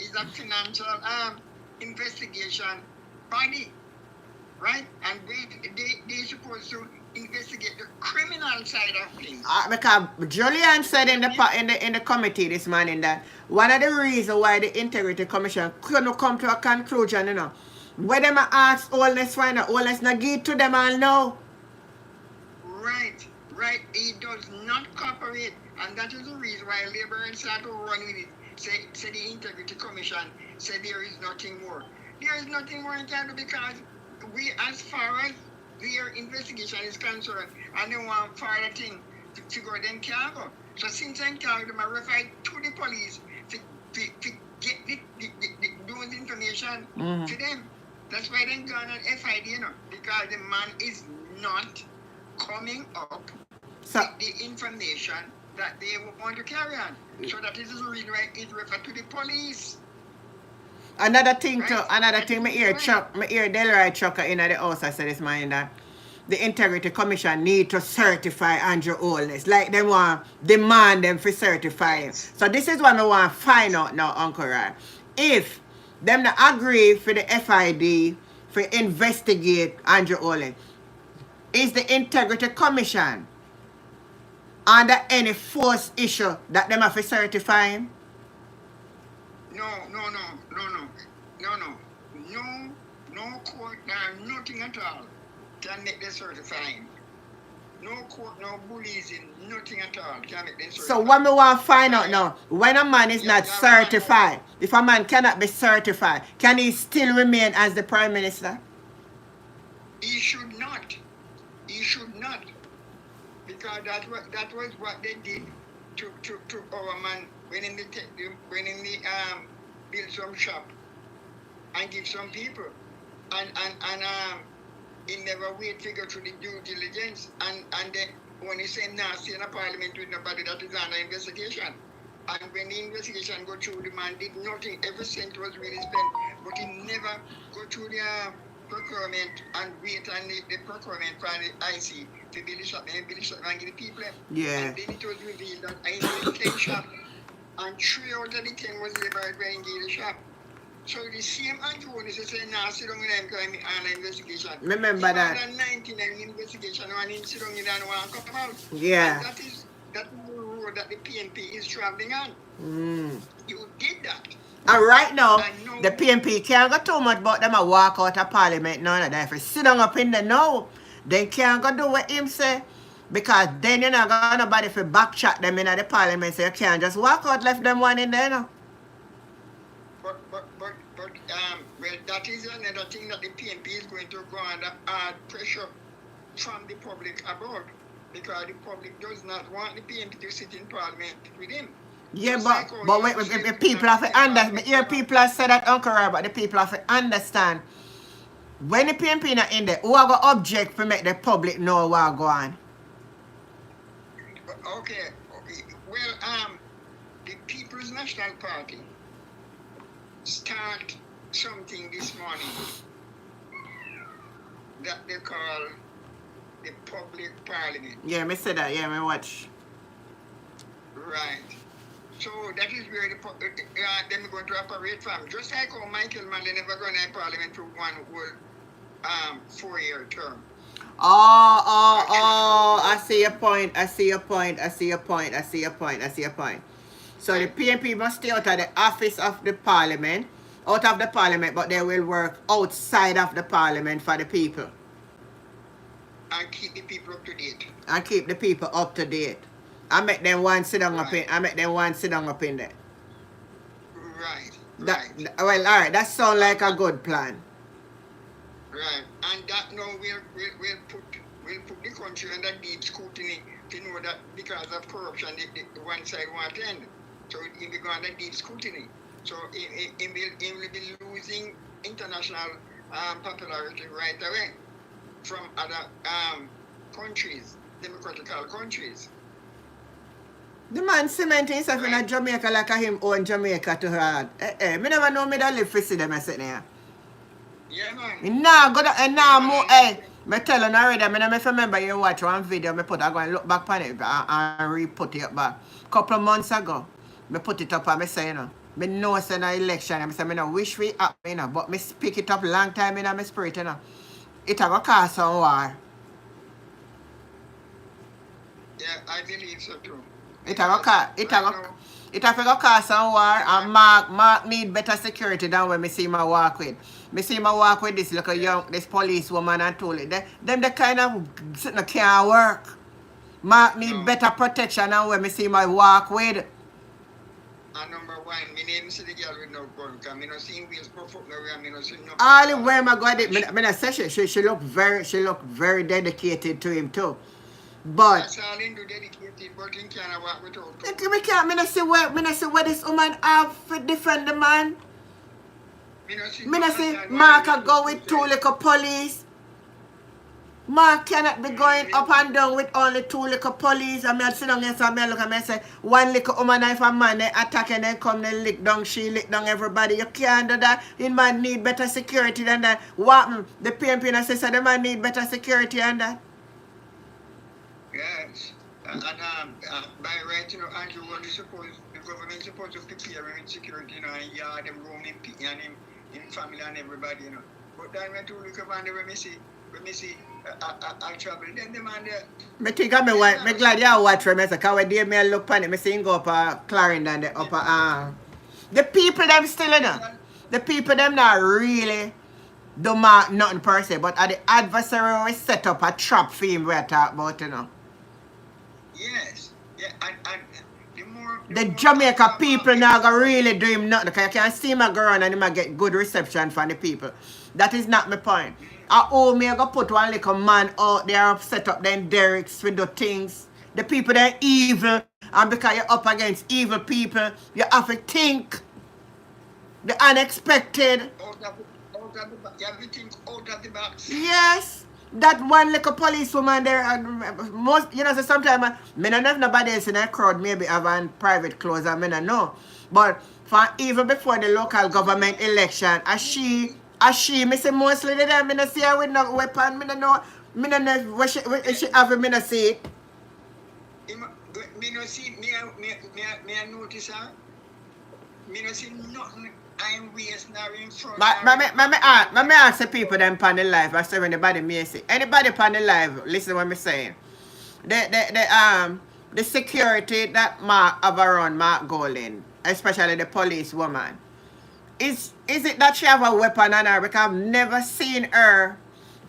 is a financial investigation body, right? And they supposed to investigate the criminal side of things. Because Julian said in the committee this morning that one of the reasons why the Integrity Commission couldn't come to a conclusion, you know, where them ask all this find out, all this not give to them all now. Right. He does not cooperate, and that is the reason why Labour and start to run with it. Say the Integrity Commission say there is nothing more. There is nothing more in can do, because we, as far as their investigation is concerned, and they want further thing to go, then can't go. So since then can't, they might refer to the police to get those information to them. That's why they gone on FID, you know, because the man is not coming up with the information that they want to carry on. So that is the reason why it refers to the police. Another thing, me hear Delroy Chucker in the house, I said this morning that the Integrity Commission need to certify Andrew Holness. Like they want demand them for certifying. So this is what I want to find out now, Uncle Rai. If them not agree for the FID for investigate Andrew Holness, is the Integrity Commission under any force issue that them have to certify him? No court, nothing at all can make them certify him. No court, no bullying, nothing at all can make them certify. So what me want to find out now, when a man is not certified, if a man cannot be certified, can he still remain as the Prime Minister? He should not. Because that was what they did to our man when in the build some shop and give some people, and he never wait to go through the due diligence, and then when he say nasty in a parliament with nobody, that is under investigation. And when the investigation go through, the man did nothing. Every cent was really spent, but he never go through the procurement and wait on the procurement for the IC to build the shop and give the people. Yeah. And then it was revealed that I built 10 shop, and 3 out of the 10 was Labour where engaged the shop. So the same Andrew is saying, nah, sit down with them because I'm on investigation. Remember that. 99 investigation and him sit down with them and come out. Yeah. And that is the road that the PNP is traveling on. You did that. And right now, the PNP can't go too much about them and walk out of Parliament now. They have to sit down up in there now. They can't go do what him say. Because then you're not got nobody for back chat them in the Parliament, so you can't just walk out, left them one in there now. Well, that is another thing that the PNP is going to go under hard pressure from the public about. because the public does not want the PNP to sit in Parliament with him. Yeah, Just like how but you wait, say the people have to understand. Hear people have said that, Uncle Robert, the people have to understand. When the PNP not in there, who are going to object to make the public know what go on? Okay. Well, the People's National Party start something this morning that they call the public parliament. Yeah, me say that. Yeah, me watch. Right. So that is where them are going to operate from. Just like how Michael Manley never going to parliament for one whole 4-year term. Oh, I see your point. So the PNP must stay out of the office of the parliament, but they will work outside of the parliament for the people. And keep the people up to date. I make them one sit down up in there. Right. Well, all right. That sounds like a good plan. Right. And that now we'll put the country under deep scrutiny to know that because of corruption, the one side won't end. So it will go under deep scrutiny. So it will be losing international popularity right away from other countries, democratical countries. The man cementing himself in Jamaica like him own Jamaica to her. Me never know me that live for see them sitting there. Yeah, man. Me tell you already, I don't remember you watch one video, I go and look back on it and re-put it back. Couple months ago, I put it up and I say, I know it's an election, I say, I wish we up, but I speak it up long time in my spirit, It have a cause some war. Yeah, I believe so too. It have a cause some war, and Mark need better security than when I see my walk with. Me see my walk with this this police woman and told it. Them the kind of sitting can't work. Mark need better protection than when me see my walk with. And number one, me name see the girl with no gun, because me not see wheels puff up nowhere, me not see no. All the way I got it, me say she look very dedicated to him too. But that's all him do, dedicated, but he can't walk without gun. Me not see where this woman have to defend the man. Me not see Mark go with 2 little police. Mark cannot be going up and down with only 2 little police. And I sit down here and I look at me and say, 1 little woman, if a man they attack and then come, they lick down, she lick down everybody. You can't do that. The man need better security than that. What? The PNP and say, the man need better security than that. Yes. And by right, Andrew, the government supposed to prepare him in security, and yard them room and him in family and everybody, But then when 2 little man, when me see I trouble, then the man there. Me think I'm glad you watch for me, because when they me look on it, me see him go up Clarendon, the upper the people them still the people them not really do nothing per se, but at the adversary we set up a trap for him we're talking about, Yes. Yeah, and the Jamaica people now go really do him nothing, because you can see my girl and him get good reception from the people. That is not my point. Me go put 1 little man out there, set up them derricks with the things. The people they're evil, and because you're up against evil people, you have to think the unexpected. You have to think out of the box. Yes. That 1 little policewoman there, most, so sometimes, I don't know if nobody else in that crowd maybe have a private clothes, I don't know. But even before the local government election, me say mostly the time, I don't see her with no weapon, I don't know what she have, I don't see it. Me no see, me notice her. Me no see nothing. I'm wasting her in front. Me ask the people them on the live. I say anybody may say. Anybody on the live, listen to what I'm saying. The security that Mark have around Mark Golding, especially the police woman. Is it that she have a weapon on her? Because I've never seen her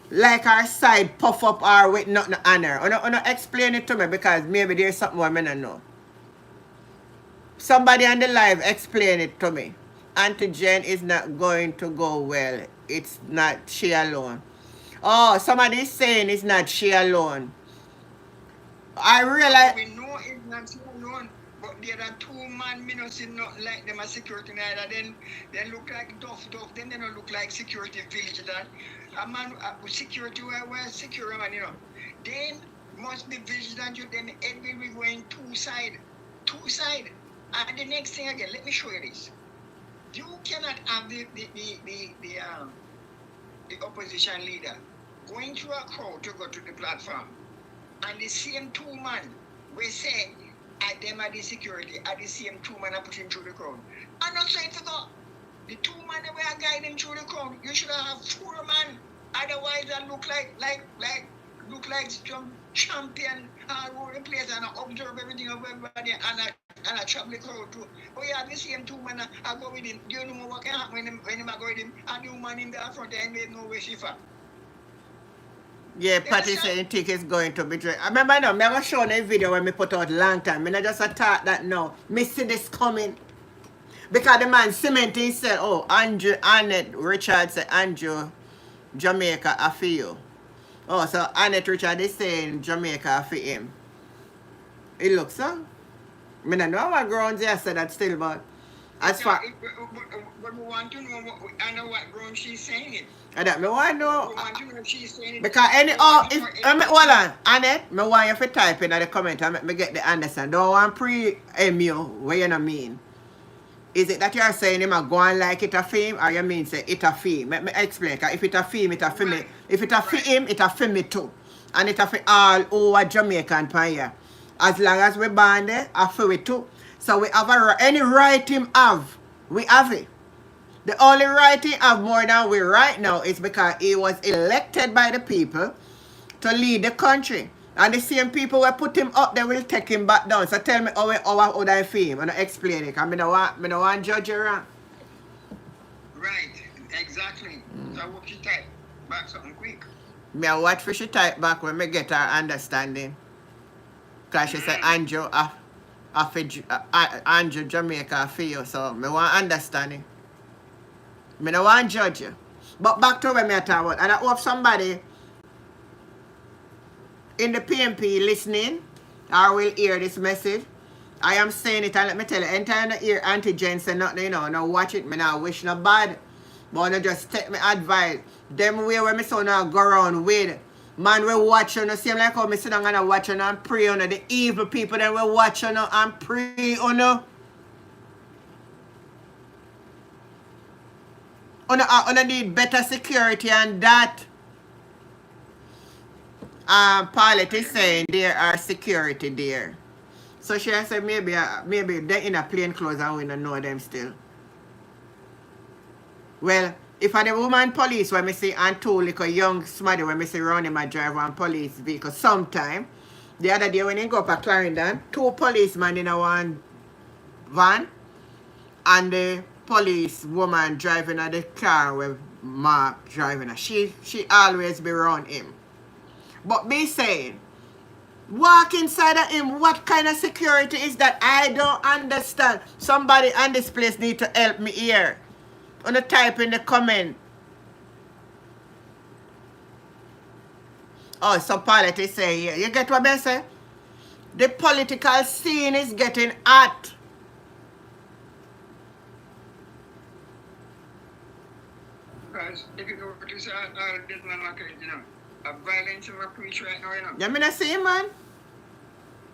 like her side puff up or with nothing on her. Or explain it to me, because maybe there's something I don't know. Somebody on the live explain it to me. Auntie Jen is not going to go well. It's not she alone. Oh, somebody is saying it's not she alone. I realize. We know it's not so known, but there are two man, me not see nothing like them as security neither. Then they look like duff, then they don't look like security village that. A man, security, where secure man, you know. Then must be vigilant to them, head will be going two side. And the next thing again, let me show you this. You cannot have the opposition leader going through a crowd to go to the platform, and the same two man we say at them at the security, at the same two man are put him through the crowd. And not say to go. The two man that were guiding through the crowd, you should have four man. Otherwise that look like some champion all over the place and observe everything of everybody and I trouble the crowd too. Oh yeah, the same two man I go with him. Do you know what can happen when him I go with him? And the woman in the front and they know where she from. Yeah, Patty saying think it's going to betray. I remember now, I was showing a video when me put out long time. I just thought that now, me see this coming. Because the man cementing said, oh, Andrew, Annette Richard said, Andrew, Jamaica, I feel you. Oh, so Annette Richard is saying Jamaica, I feel him. It looks so. I don't know what grounds I said that still, but as far... But we want to know, I know what ground she's saying it. I don't want to know. We want to know if she's saying it. Because hold on, Annette, I want you to type in the comment and me get the understand. Don't want pre-MU, what you know mean? Is it that you are saying him a go and like it a film, or you mean say it a film? Let me explain. Because if it a film, it a film. Right. If it a film, it a film me too. And it a film all over Jamaica and Panya. As long as we born there, I feel it too. So we have any right him have, we have it. The only right he have more than we right now is because he was elected by the people to lead the country. And the same people who put him up, they will take him back down. So tell me how I feel and explain it. Because I don't want to judge you wrong. Right, exactly. So I hope she type back something quick. I watch for she type back when I get her understanding. Because she said Andrew, Andrew Jamaica I feel you. So I want understanding. I don't want to judge you. But back to what I talk about. And I hope somebody in the PMP listening or will hear this message. I am saying it and let me tell you, anytime I hear Auntie Jen say nothing, you know, now watch it, me not wish no bad. But I just take my advice. Them way where me son now go around with. Man we watch you, same like how me sit down and watch you and pray on the evil people then we watch you and pray on you. I need better security and that. Paulette is saying there are security there. So she said maybe they're in a plain clothes and we don't know them still. Well, if I the woman police when me see and two little young smarty when me see around him and drive one police vehicle sometime. The other day when he go up at Clarendon, two policemen in a one van and the police woman driving at the car with Mark driving. She always be around him. But me saying, walk inside of him, what kind of security is that? I don't understand. Somebody on this place need to help me here. On the type in the comment. Oh, so Paulette is saying here. You get what I say? The political scene is getting hot. Because if you go to say this man like you know, a violence over preach right now, you know. You mean I see man?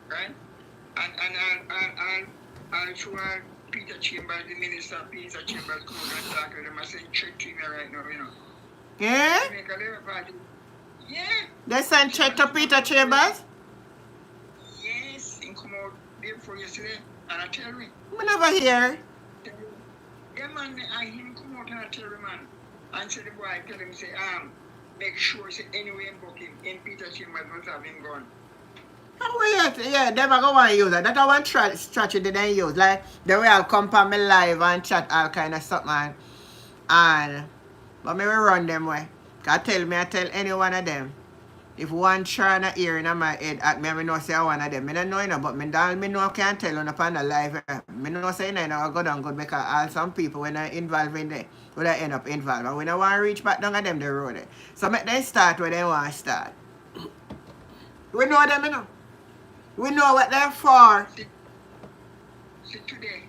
Right? And I'll show Peter Chambers, the minister Peter Chambers come out and talk to them and say check to me right now, you know. Yeah? Make a little party. Yeah. They send check to Peter Chambers? Yes, he come out day before yesterday and I tell me. I never hear. Yeah man, I him come out and I tell the man. And say the boy tell him say, make sure say anyway book him in Peter Chambers must have him gone. Oh yeah, they never go want to use that. That's one strategy they don't use. Like they will come on me live and chat all kind of stuff, man. But me will run them way. I tell any one of them. If one try to hear in my head at me, I know say one of them. I don't know, you know, but me know I can't tell on upon the live. I know say you know, go down good because all some people when I involved in there, when I end up involved. And when I want to reach back down at them, the road. So make them start where they want to start. We know them, you know. We know what they're for. See today,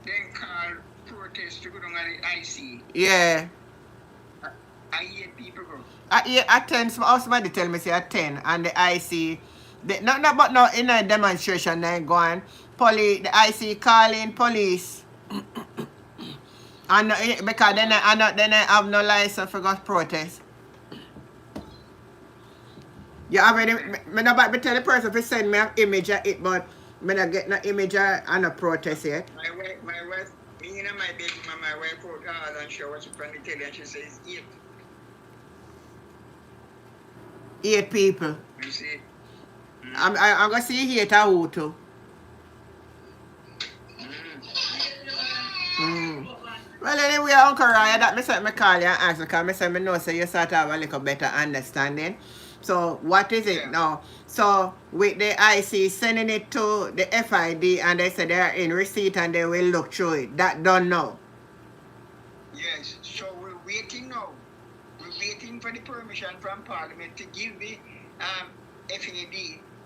then call protest to go down at the IC. Yeah. I hear people go. At 10, somebody tell me say at 10, and the IC, but no, in a demonstration, they go on, police, the IC calling police. And because then I have no license for go protest. You already, me tell the person to send me an image of it, but me not get no image and a protest yet. My wife, me and my baby mama, my wife out all and she was from the telly and she says 8. 8 people. You see? I'm going to see 8 or who too. Well, anyway, Uncle Ryan, that me call you and ask because I say me know say you start to have a little better understanding. So, what is it now? So, with the IC sending it to the FID and they say they are in receipt and they will look through it. That done now? Yes, so we're waiting now. We're waiting for the permission from Parliament to give the FAD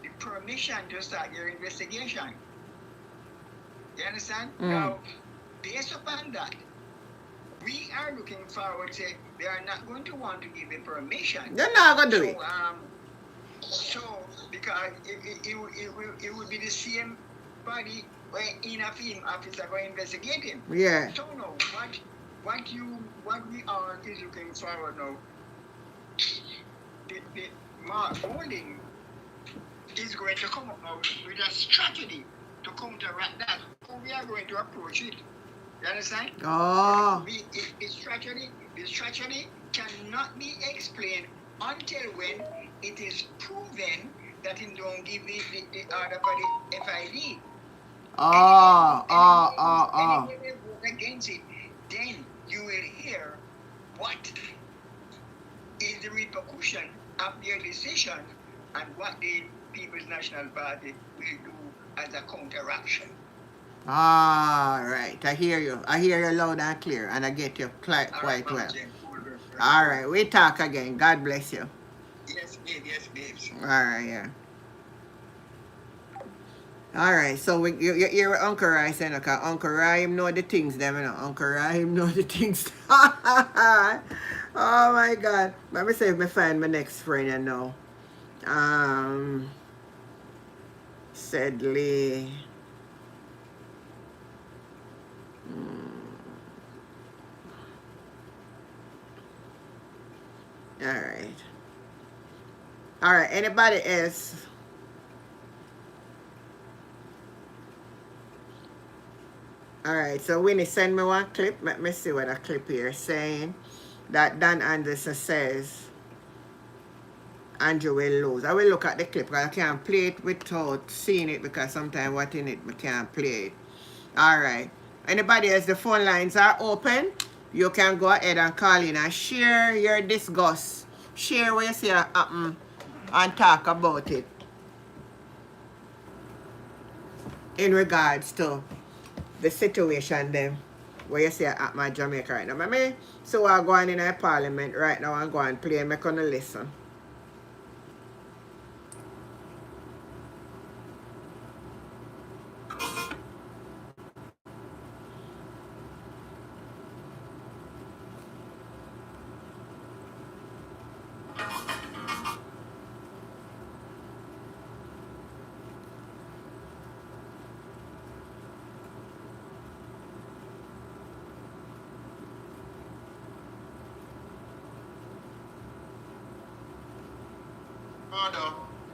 the permission to start your investigation. You understand? Now, based upon that, we are looking forward to, they are not going to want to give the permission. They're not going to do it. So, because it would be the same body where in a film officer going to investigate him. Yeah. So no, what we are is looking forward now. The Mark Holding is going to come up now with a strategy to counteract that. How we are going to approach it. You understand? Oh. The strategy cannot be explained until when it is proven that he don't give the order for the FID. Anyway, they vote against it, then you will hear what is the repercussion of their decision and what the People's National Party will do as a counteraction. All right, I hear you. I hear you loud and clear, and I get you quite well. All right, we talk again. God bless you. Yes, babes. All right, yeah. All right, so you hear what Uncle Rai saying, okay? Uncle Rai, him know the things, them, you know. Uncle Rai, him know the things. Oh, my God. Let me see if I find my next friend, you know. Sadly. All right, anybody else? All right, so Winnie, send me one clip. Let me see what a clip here is saying. That Dan Anderson says Andrew will lose. I will look at the clip because I can't play it without seeing it because sometimes what's in it, I can't play it. All right. Anybody else? The phone lines are open. You can go ahead and call in and share your disgust. Share what you see happen and talk about it. In regards to the situation then where you see at my Jamaica right now. So I'm going in a parliament right now and go and play and make on a listen.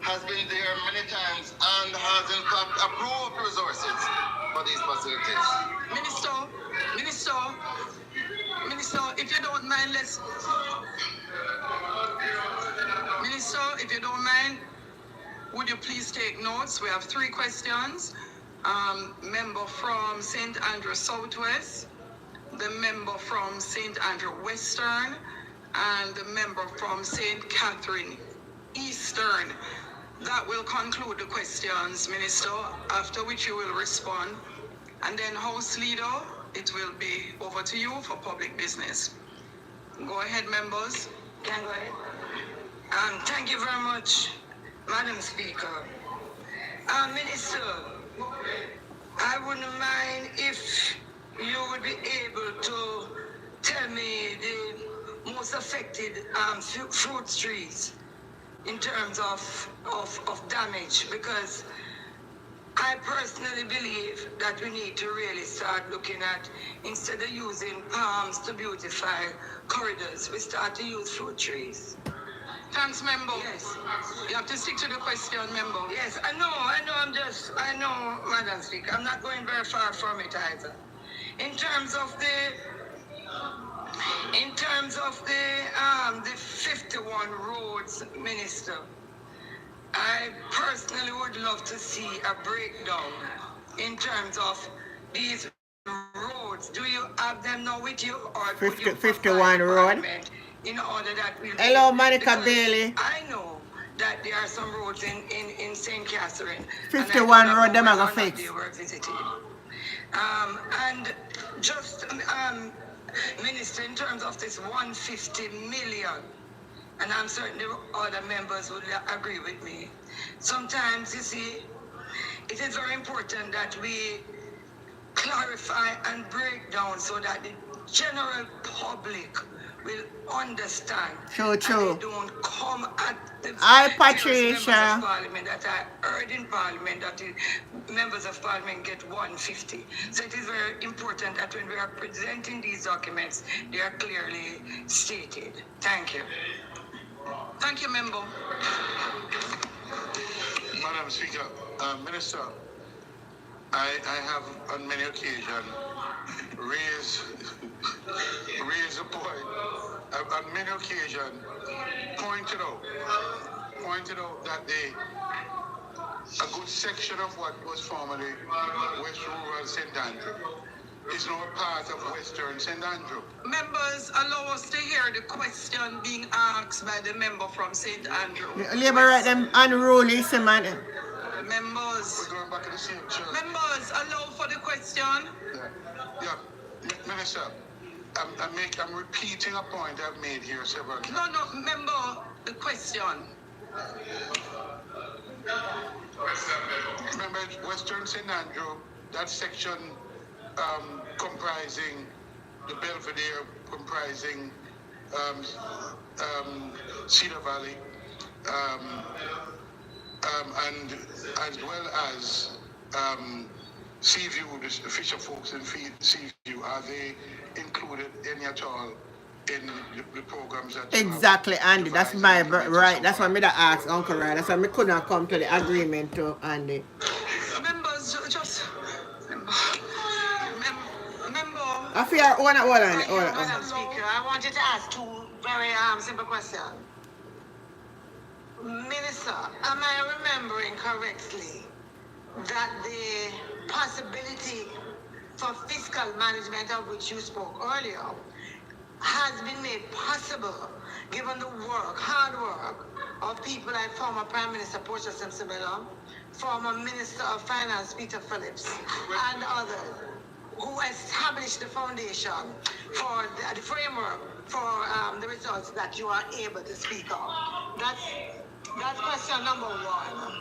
Has been there many times and has in fact approved resources for these facilities. Minister, if you don't mind, Minister, if you don't mind, would you please take notes? We have 3 questions. Member from St. Andrew Southwest, the member from St. Andrew Western, and the member from St. Catherine Eastern. That will conclude the questions, Minister, after which you will respond. And then, House Leader, it will be over to you for public business. Go ahead, members. Can I go ahead? Thank you very much, Madam Speaker. Minister, I wouldn't mind if you would be able to tell me the most affected fruit trees in terms of damage, because I personally believe that we need to really start looking at, instead of using palms to beautify corridors, we start to use fruit trees. Thanks, member. Yes. You have to stick to the question, member. Yes, I know, Madam Speaker. I'm not going very far from it either. In terms of the 51 roads, Minister, I personally would love to see a breakdown in terms of these roads. Do you have them now with you, or 51 road? In order that we hello, Monica Bailey. I know that there are some roads in St. Catherine. 51 road, them are going to fix. They were visited. And just, Minister, in terms of this 150 million, and I'm certain the other members would agree with me. Sometimes, you see, it is very important that we clarify and break down so that the general public will understand. True. And they don't come at the Hi, members Patricia. of Parliament that I heard in Parliament that the members of Parliament get 150. So it is very important that when we are presenting these documents, they are clearly stated. Thank you. Thank you, member. Madam Speaker, Minister, I have on many occasions raised the point, on many occasions pointed out that a good section of what was formerly West Rural St. Andrew is now a part of Western St. Andrew. Members, allow us to hear the question being asked by the member from St. Andrew. Liberate them unruly, man. Members. We're going back to the same church. Members, allow for the question. Yeah. Minister, I'm repeating a point I've made here several times. No, member, the question. Remember, Western St. Andrew, that section comprising the Belvedere, comprising Cedar Valley, and as well as Seaview, the Fisher Folks in Seaview, are they included any at all in the programs that exactly, Andy? That's my right. That's why I asked Uncle Ryan. That's why I couldn't come to the agreement to Andy. Members, just member. I fear hold on. Madam Speaker, I wanted to ask two very simple questions. Minister, am I remembering correctly that the possibility for fiscal management, of which you spoke earlier, has been made possible given the hard work of people like former Prime Minister Portia Simpson-Miller, former Minister of Finance Peter Phillips, and others, who established the foundation for the framework for the results that you are able to speak of? That's question number one.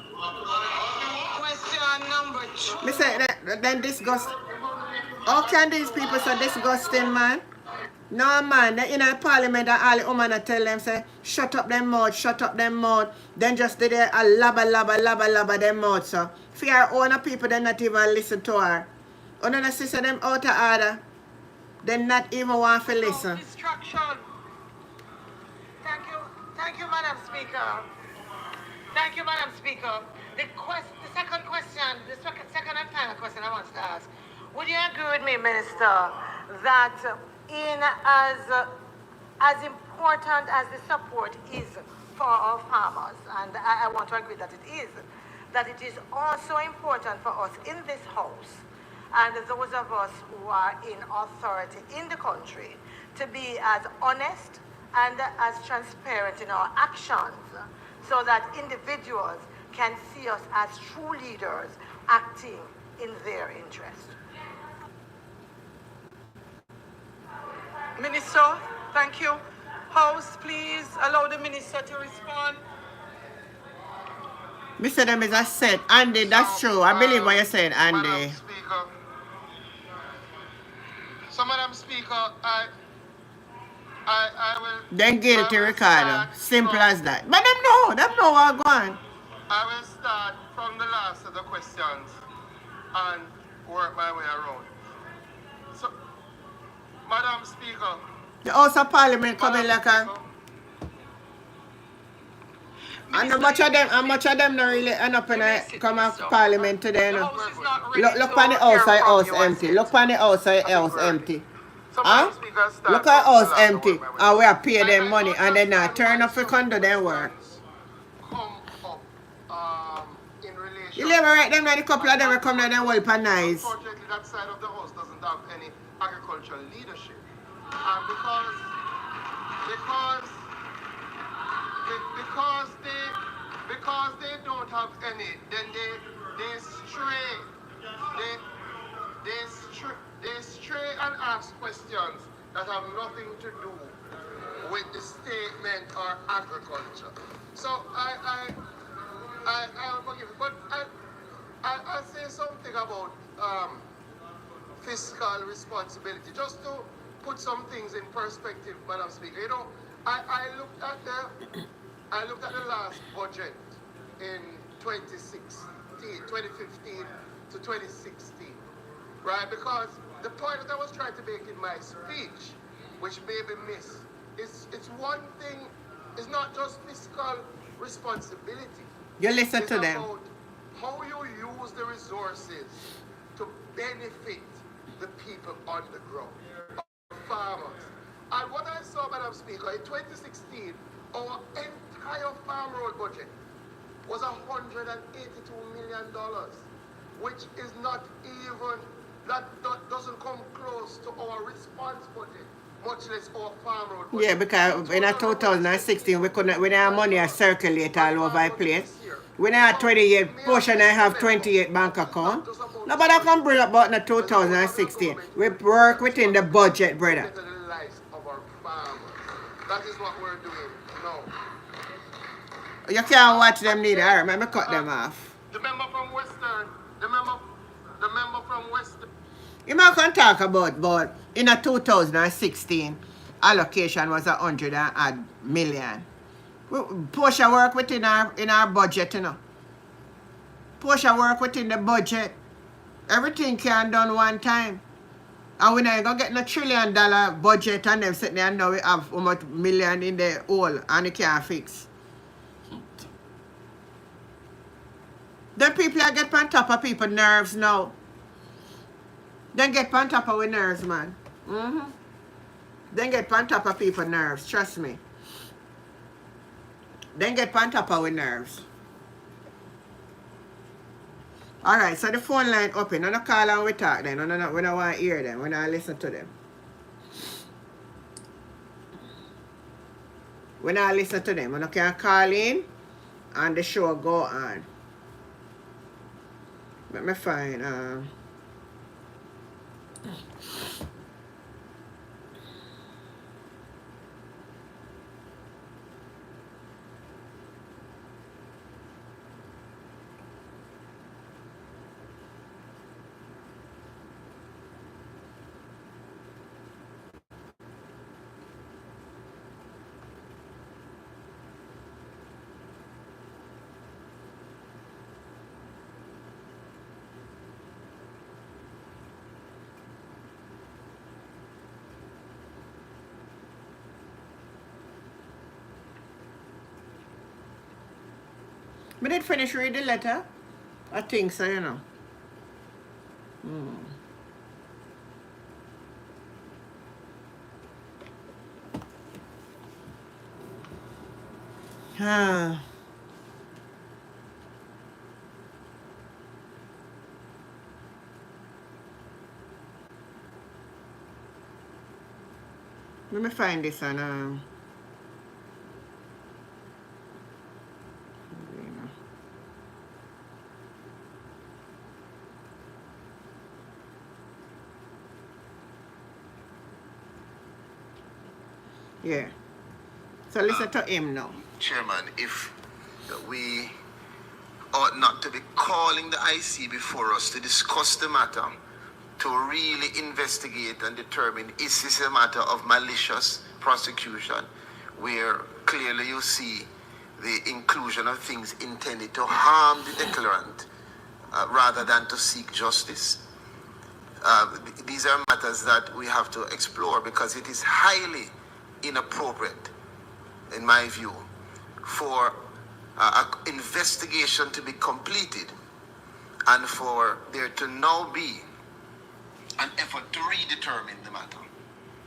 Question number two. Me say then disgust. How can these people so disgusting, man? No, man. They in a parliament and all the women tell them, say, shut up them mouth. Then just did a labba them mouth, so. For our own people, they not even listen to her. Another sister, them out of order. They not even want to listen. Distraction. Thank you, Madam Speaker. Thank you, Madam Speaker. The second and final question I want to ask. Would you agree with me, Minister, that in as important as the support is for our farmers, and I want to agree that it is also important for us in this House and those of us who are in authority in the country to be as honest and as transparent in our actions, so that individuals can see us as true leaders acting in their interest. Minister, thank you. House, please allow the minister to respond. Mr. Them is a set. Andy, that's true. I believe what you're saying, Andy. Madam Speaker, so Madam Speaker, I will. Then guilty, Ricardo. Simple as that. But them know what going. I will start from the last of the questions and work my way around. So, Madam Speaker. The House of Parliament coming like a. And how much of them not really end up in a come of Parliament today, you know? Look on the house empty. Look on the house empty. Huh? Look at us empty. And we are paying them money and then not turn up for condo them work. You never write them that a couple of them will come down and wipe and nice. Unfortunately, that side of the house doesn't have any agricultural leadership. And because they don't have any, then they stray and ask questions that have nothing to do with the statement or agriculture. So I'll forgive you, but I'll say something about fiscal responsibility, just to put some things in perspective, Madam Speaker. You know, I looked at the last budget in 2015 to 2016, right? Because the point that I was trying to make in my speech, which may be missed, it's one thing. It's not just fiscal responsibility. You listen to them. About how you use the resources to benefit the people on the ground, farmers. And what I saw, Madam Speaker, in 2016, our entire farm road budget was $182 million, which is not even, that doesn't come close to our response budget, much less our farm road budget. Yeah, because in 2016, we didn't have money circulate all over the place. We didn't have 28, portion I have 28 bank account. Nobody can bring up about in 2016. We work within the budget, brother. That is what we're doing now. You can't watch them neither. All right, let me cut them off. The member from Western, You might can talk about, but in 2016, allocation was 100 million. Portia work within our budget, you know. Portia work within the budget. Everything can done one time. And we're not going to get no $1 trillion budget and them sitting there and now we have how much million in the hole and it can't fix. Then people are get on top of people's nerves now. Then get on top of our nerves, man. Then get on top of people's nerves, trust me. Then get on top of our nerves. Alright, so the phone line open. No call and we talk then. We don't want to hear them. We don't listen to them. We don't listen to them. We can call in and the show go on. Let me find we did finish read the letter. I think so, you know. Let me find this one. Yeah. So listen to him now. Chairman, if we ought not to be calling the IC before us to discuss the matter, to really investigate and determine is this a matter of malicious prosecution, where clearly you see the inclusion of things intended to harm the declarant rather than to seek justice. These are matters that we have to explore because it is highly inappropriate, in my view, for an investigation to be completed and for there to now be an effort to redetermine the matter.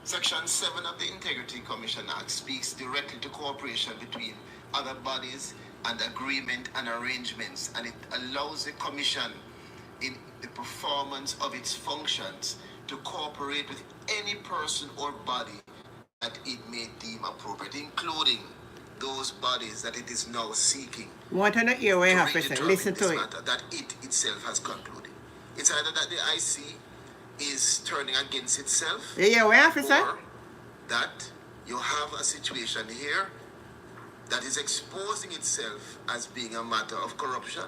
Section 7 of the Integrity Commission Act speaks directly to cooperation between other bodies and agreement and arrangements, and it allows the Commission in the performance of its functions to cooperate with any person or body that it may deem appropriate, including those bodies that it is now seeking Want to hear what you have to say. Listen to it. matter that it itself has concluded. It's either that the IC is turning against itself, Yeah, what you have to say? or that you have a situation here that is exposing itself as being a matter of corruption.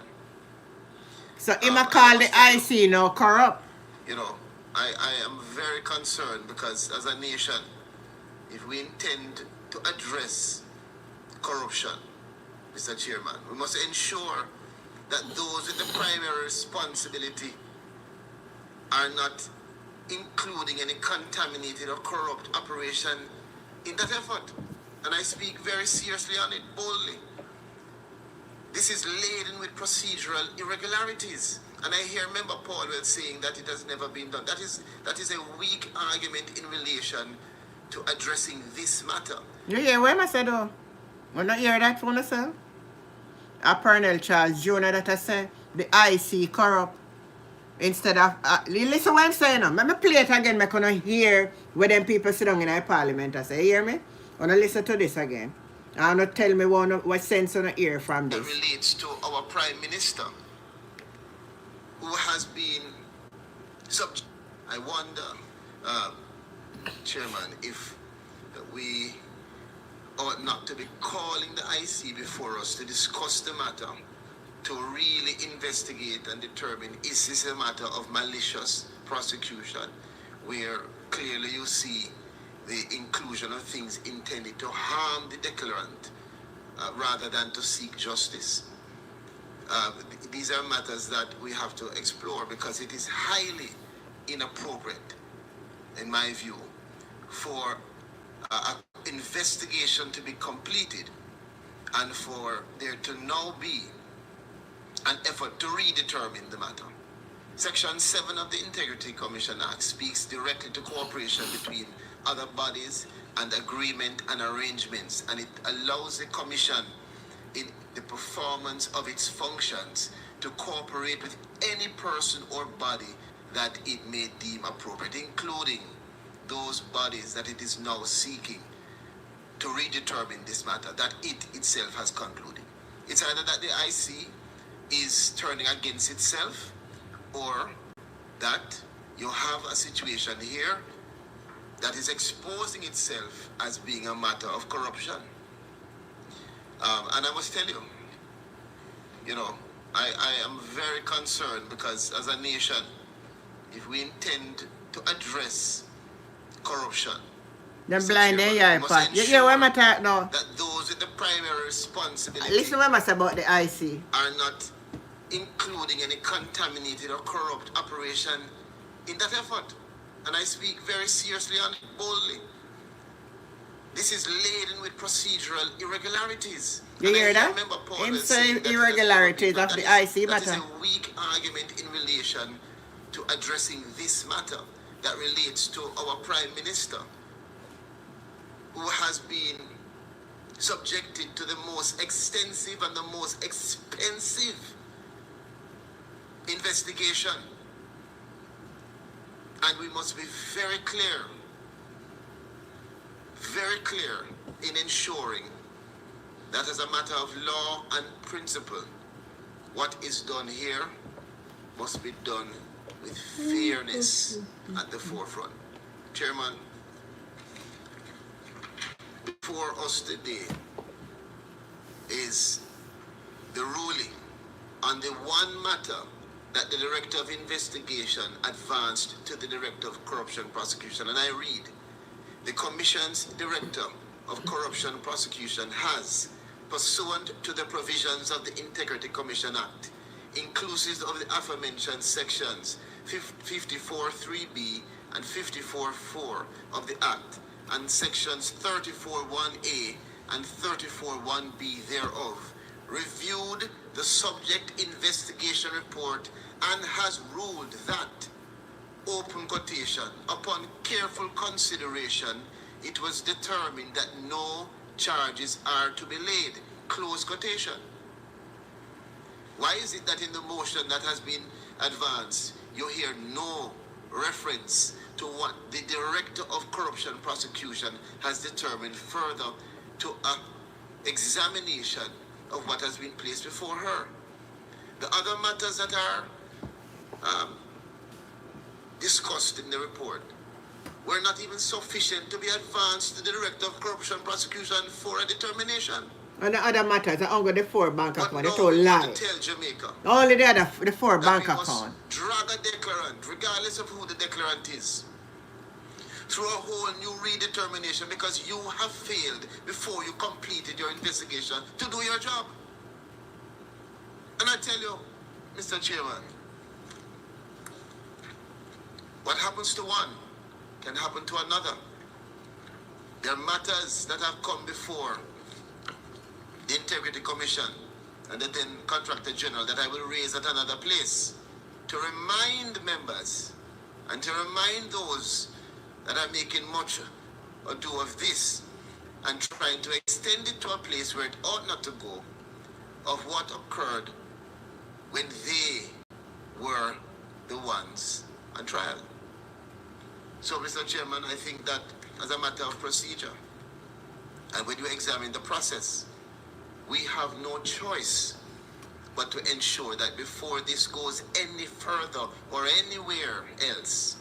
So him a call the IC now corrupt. You know, I am very concerned because as a nation, if we intend to address corruption, Mr. Chairman, we must ensure that those with the primary responsibility are not including any contaminated or corrupt operation in that effort. And I speak very seriously on it, boldly. This is laden with procedural irregularities. And I hear Member Paulwell saying that it has never been done. That is a weak argument in relation to addressing this matter. You hear what I said though? You not hear that from yourself? A Colonel Charles Jr. that I said the IC corrupt. Instead of, listen what I'm saying now. Let me play it again. I can hear where them people sit down in our parliament. I say, you hear me? I want to listen to this again. I want to tell me what sense I hear from this. That relates to our Prime Minister, who has been subject. I wonder, Chairman, if we ought not to be calling the IC before us to discuss the matter, to really investigate and determine is this a matter of malicious prosecution, where clearly you see the inclusion of things intended to harm the declarant rather than to seek justice. These are matters that we have to explore because it is highly inappropriate, in my view, for an investigation to be completed and for there to now be an effort to redetermine the matter. Section 7 of the Integrity Commission Act speaks directly to cooperation between other bodies and agreement and arrangements, and it allows the Commission in the performance of its functions to cooperate with any person or body that it may deem appropriate, including those bodies that it is now seeking to redetermine this matter that it itself has concluded. It's either that the IC is turning against itself, or that you have a situation here that is exposing itself as being a matter of corruption. And I must tell you, you know, I am very concerned because as a nation, if we intend to address corruption, them blind their eye part. You hear what I'm talking now? that those with the primary responsibility Listen what I say about the IC. are not including any contaminated or corrupt operation in that effort. And I speak very seriously and boldly. This is laden with procedural irregularities. You hear that? Him saying irregularities of the IC That is matter. a weak argument in relation to addressing this matter that relates to our Prime Minister, who has been subjected to the most extensive and the most expensive investigation. And we must be very clear in ensuring that as a matter of law and principle, what is done here must be done with fairness at the forefront. Chairman, before us today is the ruling on the one matter that the Director of Investigation advanced to the Director of Corruption Prosecution. And I read, the Commission's Director of Corruption Prosecution has, pursuant to the provisions of the Integrity Commission Act, inclusive of the aforementioned sections 54.3b and 54.4 of the Act, and sections 34.1a and 34.1b thereof, reviewed the subject investigation report and has ruled that, open quotation, upon careful consideration, it was determined that no charges are to be laid, close quotation. Why is it that in the motion that has been advanced, you hear no reference to what the Director of Corruption Prosecution has determined further to an examination of what has been placed before her? The other matters that are discussed in the report were not even sufficient to be advanced to the Director of Corruption Prosecution for a determination. And the other matters are only the 4 bank accounts. They But told now lie. to tell Jamaica Only the 4 bank that we must accounts. drag a declarant, regardless of who the declarant is, through a whole new redetermination because you have failed before you completed your investigation to do your job. And I tell you, Mr. Chairman, what happens to one can happen to another. There are matters that have come before the Integrity Commission and the then Contractor General that I will raise at another place to remind members and to remind those that are making much ado of this and trying to extend it to a place where it ought not to go, of what occurred when they were the ones on trial. So, Mr. Chairman, I think that as a matter of procedure, and when you examine the process, we have no choice but to ensure that before this goes any further or anywhere else,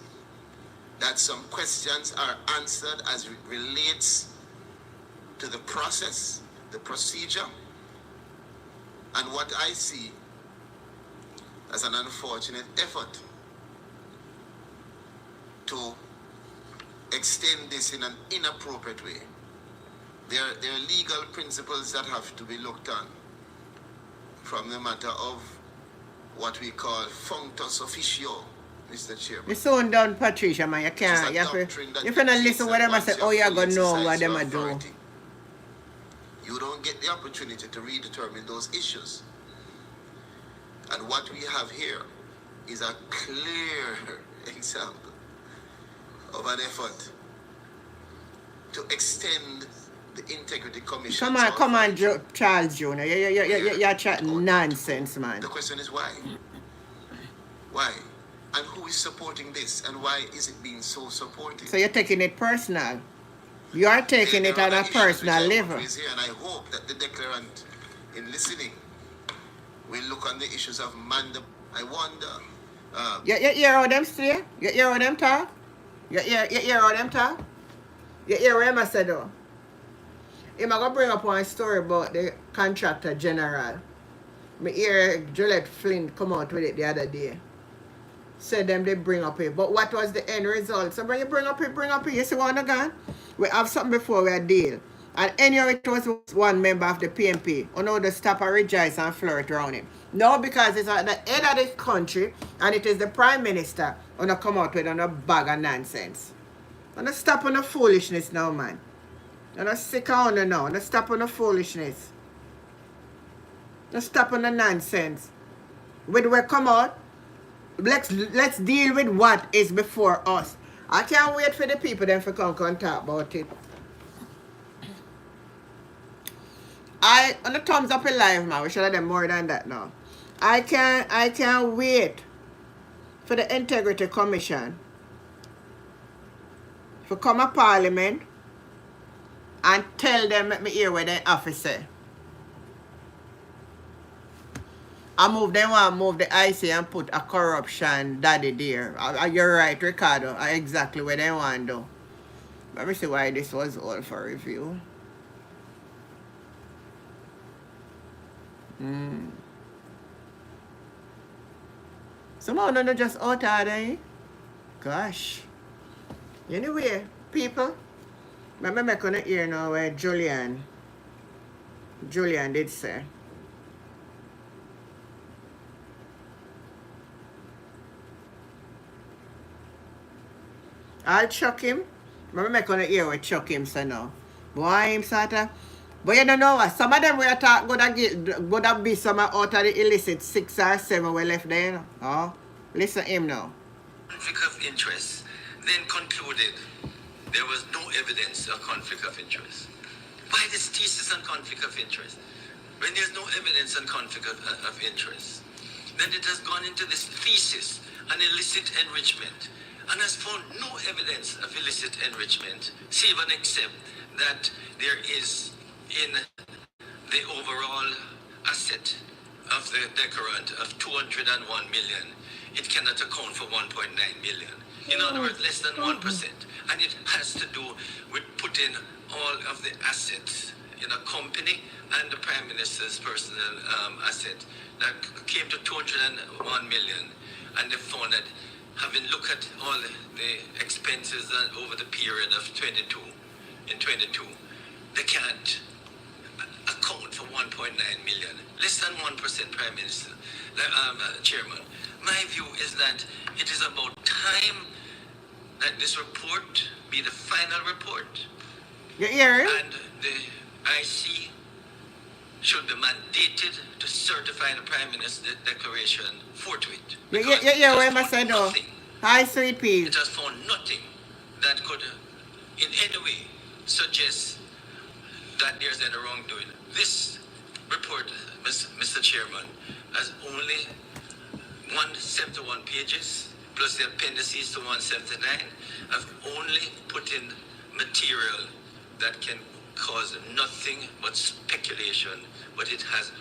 that some questions are answered as it relates to the process, the procedure, and what I see as an unfortunate effort to extend this in an inappropriate way. There are legal principles that have to be looked on from the matter of what we call functus officio, Mr. Chairman. You sound done, Patricia, man. You can't. You if you don't listen what them I say, oh, you're going to know what them I do. You don't get the opportunity to redetermine those issues. And what we have here is a clear example of an effort to extend the Integrity Commission. Come on, Charles Jr. You're chatting nonsense, man. The question is why? Why? And who is supporting this? And why is it being so supported? So you're taking it personal. You are taking it on a personal level. And I hope that the declarant, in listening, will look on the issues of mandate. I wonder. You hear how them say? You hear how them talk? You hear how them talk? You hear what them say though? I'm going to bring up one story about the Contractor General. I hear Juliet Flynn come out with it the other day. Said them they bring up it. But what was the end result? So when you bring up it, you see what again? We have something before we deal. And anyhow it was one member of the PMP who know to stop and rejoice and flirt around him. No, because it's at the head of this country and it is the Prime Minister who come out with a bag of nonsense. And stop on the foolishness now, man. And sick on the now. And stop on the foolishness. And stop on the nonsense. When we come out, let's deal with what is before us. I can't wait for the people then to come and talk about it. On the thumbs up in live, man. We should have done more than that now. I can't wait for the Integrity Commission to come to Parliament and tell them, let me hear what they have to say. They want to move the IC and put a corruption daddy there. You're right, Ricardo. Exactly what they want to do. Let me see why this was all for review. Somehow no just out of there. Gosh. Anyway, people, I'm gonna hear now where Julian did say. I'll chuck him. I'm gonna hear what chuck him say now. Why him sort of. But you don't know what, some of them we are talk gonna be some out of the illicit 6 or 7 we left there, you know. Oh, listen to him now. Conflict of interest, then concluded there was no evidence of conflict of interest. Why this thesis on conflict of interest? When there's no evidence on conflict of interest, then it has gone into this thesis on illicit enrichment and has found no evidence of illicit enrichment, save and except that there is in the overall asset of the declarant of 201 million, it cannot account for 1.9 million. In other words, less than 1%. And it has to do with putting all of the assets in a company and the Prime Minister's personal asset that came to 201 million. And they found that having looked at all the expenses over the period of 22, they can't account for 1.9 million, less than 1%, Prime Minister, Chairman. My view is that it is about time that this report be the final report. You hear him? And the IC should be mandated to certify the Prime Minister's declaration forthwith. You hear what I said though? Hi, sweet pea. It has found nothing that could in any way suggest that there's any wrongdoing. This report, Mr. Chairman, has only 171 pages, plus the appendices to 179. I've only put in material that can cause nothing but speculation, but it has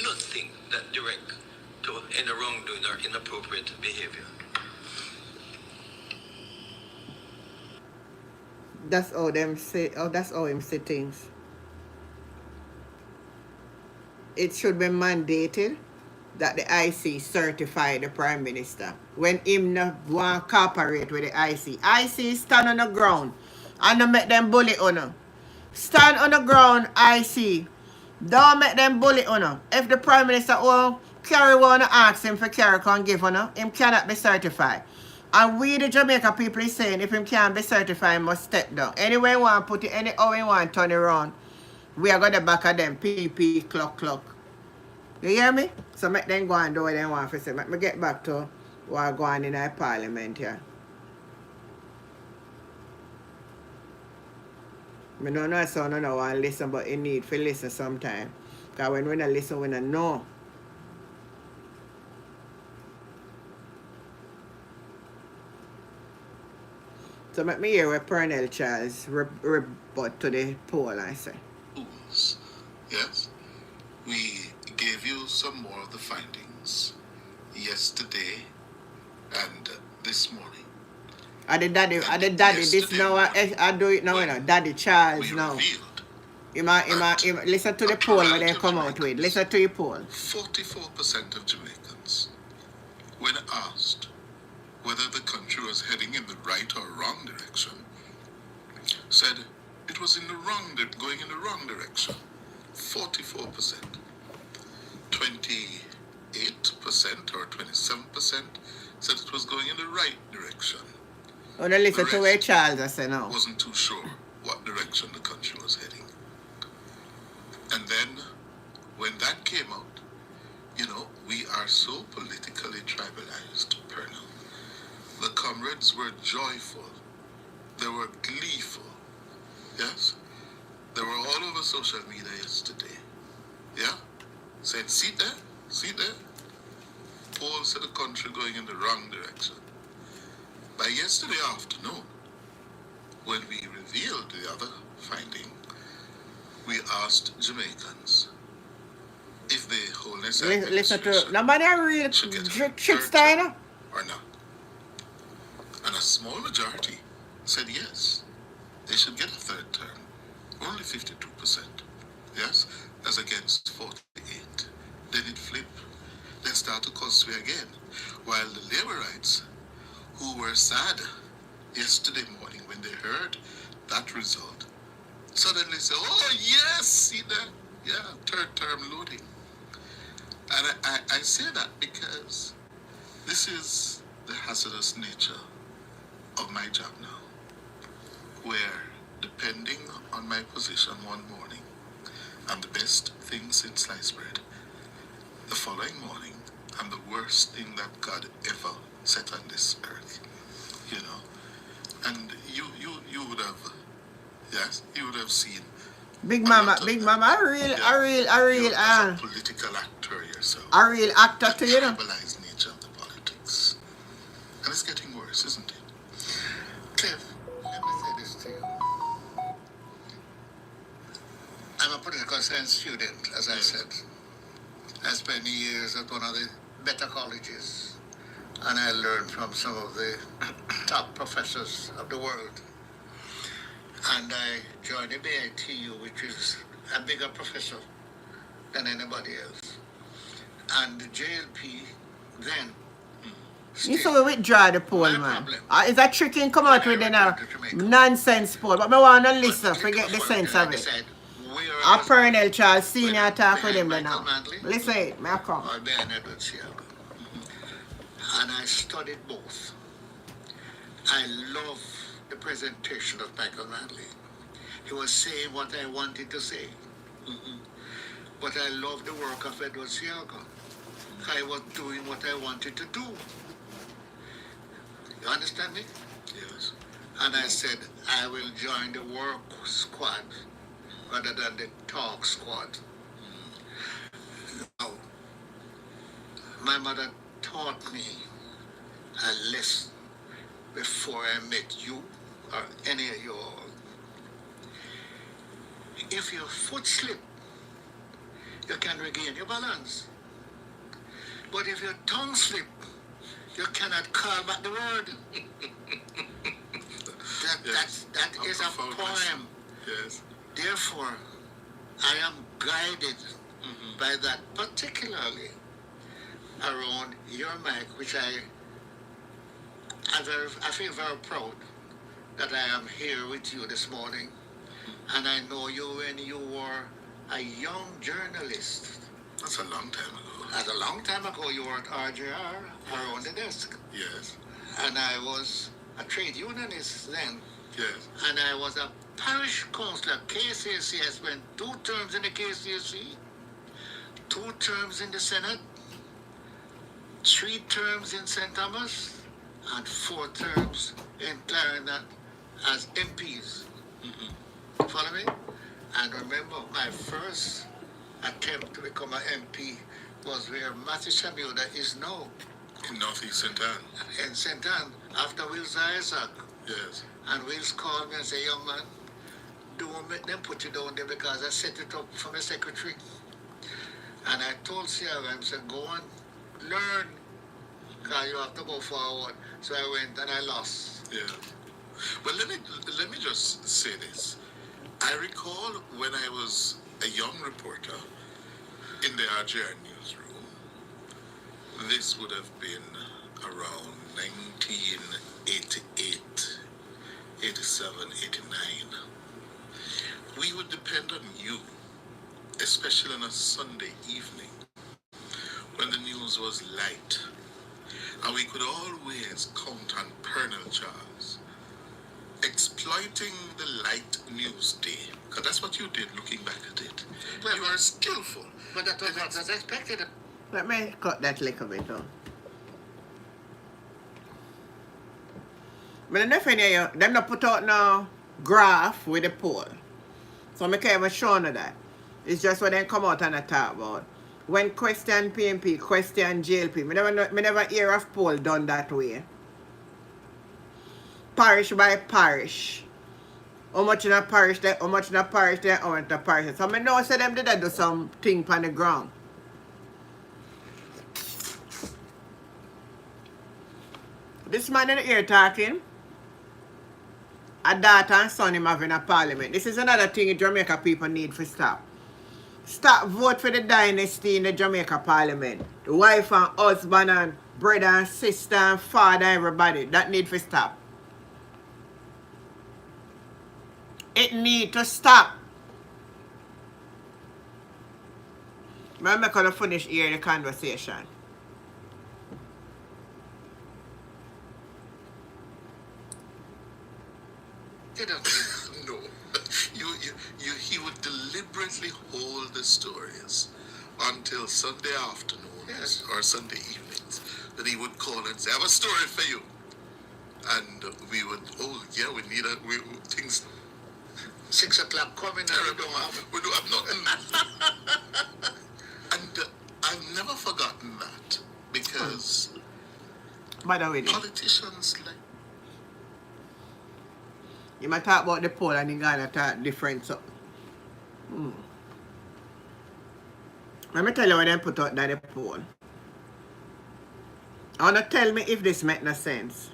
nothing that direct to any wrongdoing or inappropriate behavior. That's all them say. Oh, that's all him say things. It should be mandated that the IC certify the Prime Minister when him not want to cooperate with the IC. IC stand on the ground and don't make them bully on her. Stand on the ground, IC. Don't make them bully on her. If the Prime Minister carry want to ask him for carry can give on her, him cannot be certified. And we the Jamaica people is saying if him can't be certified, he must step down. Anyway, we want to put it any how we want to turn it around. We are going to back of them. PP, clock. You hear me? So make them go and do what they want to say. Make me get back to what going on in our Parliament here. I don't know so I don't want to listen, but you need to listen sometime. Because when we don't listen, we don't know. So make me hear what Pernell Charles rebut to the poll, I say. Yes, we gave you some more of the findings yesterday and this morning. I the daddy this now I do it now, you know. Daddy Charles now. Listen to the poll when they come out with. Listen to your poll. 44% of Jamaicans, when asked whether the country was heading in the right or wrong direction, said it was going in the wrong direction. 44%. 28% or 27% said it was going in the right direction. Oh, then listen to where Charles I say now. Wasn't too sure what direction the country was heading. And then, when that came out, you know, we are so politically tribalized, Pernell. The comrades were joyful. They were gleeful. Yes? They were all over social media yesterday. Yeah? Said, see there? Paul said the country going in the wrong direction. By yesterday afternoon, when we revealed the other finding, we asked Jamaicans if the wholeness listen to nobody real trickster or not. And a small majority said yes, they should get a third term. Only 52%. Yes? As against 48. Then it flipped then start to cosplay again. While the labor rights, who were sad yesterday morning when they heard that result, suddenly say, oh yes, see that? Yeah, third term looting. And I say that because this is the hazardous nature of my job now, where depending on my position one morning, I'm the best thing since sliced bread. The following morning, I'm the worst thing that God ever set on this earth, you know. And you would have, yes, you would have seen. Big Mama, a political actor yourself. A real actor to you know. Tribalized nature of the politics. And it's getting worse, isn't it? Cliff, let me say this to you. I'm a political science student, as I said. I spent years at one of the better colleges, and I learned from some of the top professors of the world. And I joined the BITU, which is a bigger professor than anybody else. And the JLP then. You saw we withdraw the poll, man. Is that tricky come out with a nonsense poll? But I want to listen, forget the sense of it. A Pernell Charles Senior talk with him now. Listen, may I come? And I studied both. I love the presentation of Michael Manley. He was saying what I wanted to say. But I love the work of Edward Siaga. I was doing what I wanted to do. You understand me? Yes. And I said, I will join the work squad rather than the talk squad. Now, my mother taught me a lesson before I met you or any of you all. If your foot slip, you can regain your balance. But if your tongue slip, you cannot call back the word. That is a poem. Yes. Therefore, I am guided by that, particularly around your mic, which I feel very proud that I am here with you this morning. And I know you when you were a young journalist. That's a long time ago. That's a long time ago. You were at RJR, around the desk. Yes. And I was a trade unionist then. Yes. And I was a parish councillor, KCC. I spent 2 terms in the KCC, 2 terms in the Senate, 3 terms in St. Thomas, and 4 terms in Clarendon as MPs. Follow me? And remember, my first attempt to become an MP was where Matthew Shamuda is now. In Northeast St. Anne. In St. Anne, after Wills Isaac. Yes. And Wills called me and said, young man, don't make them put you down there because I set it up for my secretary. And I told Sierra, I said, go and learn, because you have to go forward. So I went and I lost. Yeah. But let me just say this. I recall when I was a young reporter in the RJR newsroom, this would have been around 1988, 87, 89. We would depend on you, especially on a Sunday evening when the news was light. And we could always count on Pernell Charles exploiting the light news day. Because that's what you did looking back at it. Well, you were skillful. But that was what was expected. Let me cut that little bit down. But enough them not put out no graph with the poll. So I can't even show you that. It's just when they come out and I talk about. When question PMP, question JLP, me never hear of poll done that way. Parish by parish. How much in a parish there, how much in a parish there, how much in a parish there. So I know say them did do something on the ground. This man in the ear talking. A daughter and son him having a parliament. This is another thing Jamaica people need to stop. Stop vote for the dynasty in the Jamaica Parliament. The wife and husband and brother and sister and father, everybody. That need to stop. It need to stop. I'm not going to finish here the conversation. No. He would deliberately hold the stories until Sunday afternoons or Sunday evenings. That he would call and say, I have a story for you. And we would, oh yeah, we need things. 6 o'clock coming and we don't have nothing. And I've never forgotten that because politicians like. You might talk about the poll and you're gonna talk different something. Let me tell you what they put out that the poll. I wanna tell me if this make no sense.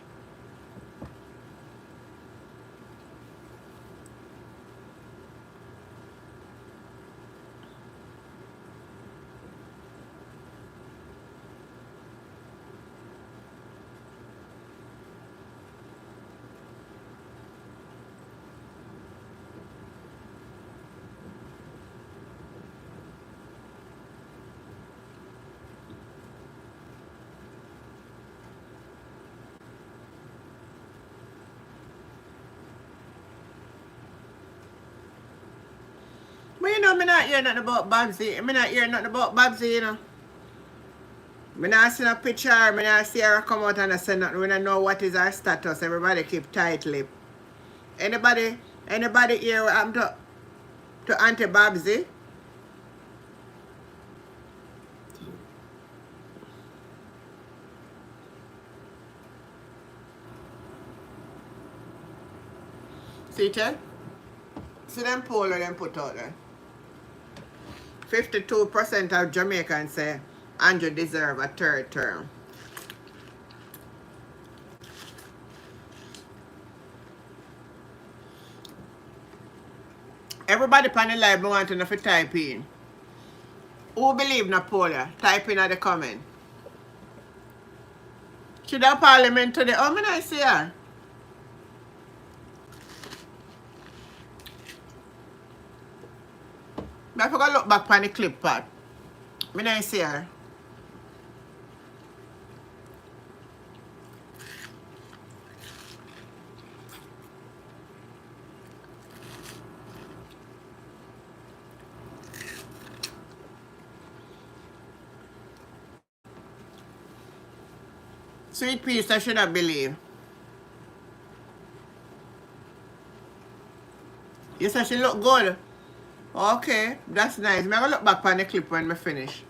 But you know, I'm not hearing nothing about Babsy. I'm not hearing nothing about Babsy, you know. I not see a picture, I not see her come out and say nothing. We don't know what is her status. Everybody keep tight lip. Anybody here what happened to Auntie Babsy? See it? See them poll that them put out there. 52% of Jamaicans say Andrew deserve a third term. Everybody on the live want to know if you type in. Who believe Napoleon? Type in at the comment. Should have Parliament today? Oh, me not see her. I forgot to look back on the clip part. Me not see her. Sweet Peace, I should have believed. You said she look good. Okay, that's nice. I'm gonna look back on the clip when I finish.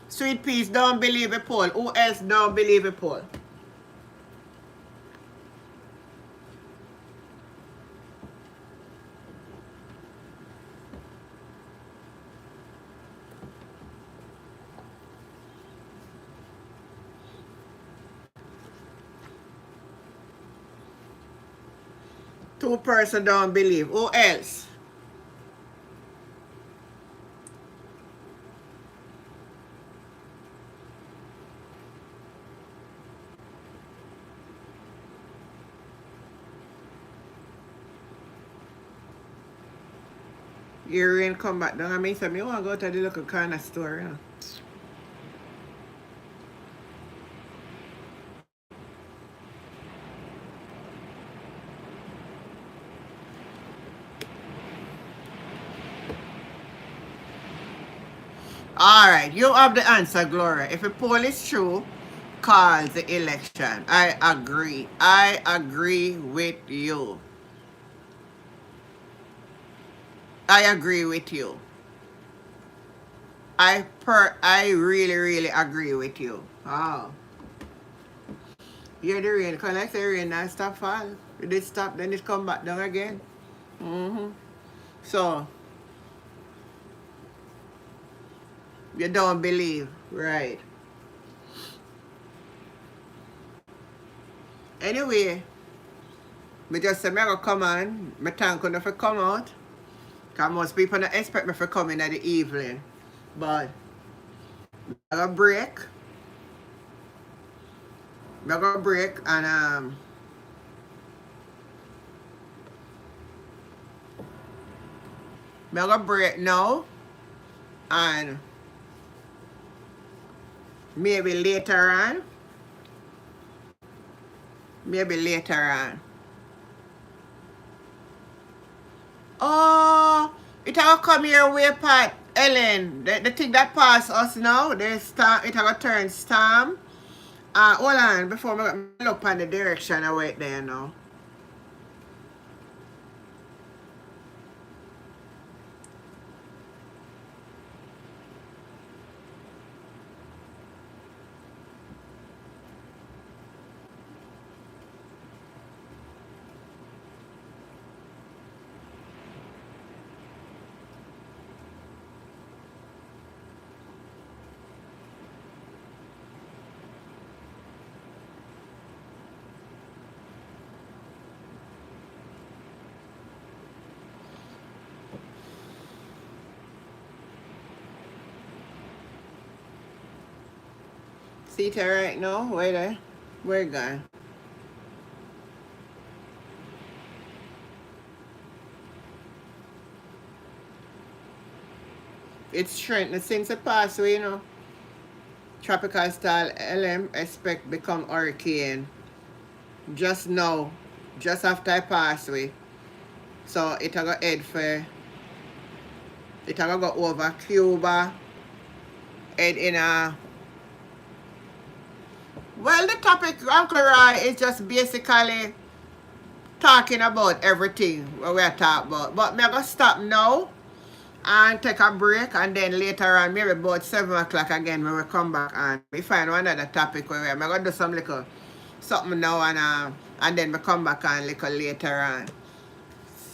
Sweet Peace, don't believe a poll. Who else don't believe a poll? Two person don't believe. Who else? Your rain come back down. I mean, so me want to go to the local corner store, you know. Alright, you have the answer, Gloria. If a poll is true, call the election. I agree. I agree with you. I agree with you. I really, really agree with you. Oh. You're the rain. Can I say rain now stop fall? It did stop, then it come back down again. So you don't believe, right? Anyway, me just say me go come on. Me thank you for come out. Because most people don't expect me to come in at the evening. But I got a break. I got a break and I got a break now. And maybe later on. Oh, it will come your way, Pat. Ellen, the thing that pass us now, it will turn storm. Hold on, before I look on the direction I wait there now. See it right now? Where there? Where it gone? It's strengthened since it passed away, you know. Tropical style LM expect become hurricane. Just now. Just after I pass away. So it will go head for. It will go over Cuba. Head in a. Well, the topic, Uncle Roy, is just basically talking about everything what we are talking about. But I'm going to stop now and take a break, and then later on, maybe about 7 o'clock again, when we come back and we find another topic where I'm going to do some little something now and then we come back on little later on.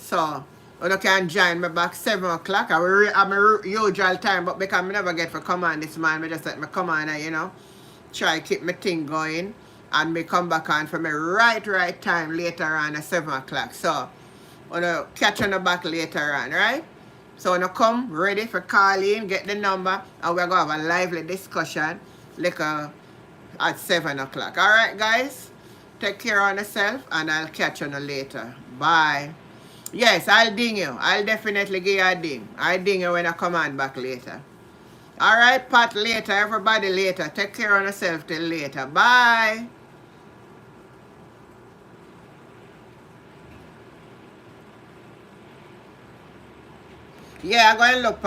So, you can join me back 7 o'clock. I'm a usual time, but because I never get for come on this man, I just let me come on and, you know, try keep my thing going, and me come back on for me right time later on at 7 o'clock. So, wanna catch on the back later on, right? So wanna come ready for call in, get the number, and we're gonna have a lively discussion like at 7 o'clock. Alright guys? Take care of yourself and I'll catch you later. Bye. Yes, I'll ding you. I'll definitely give you a ding. I'll ding you when I come on back later. Alright, Pat, later. Everybody later. Take care of yourself till later. Bye. Yeah, I'm going to look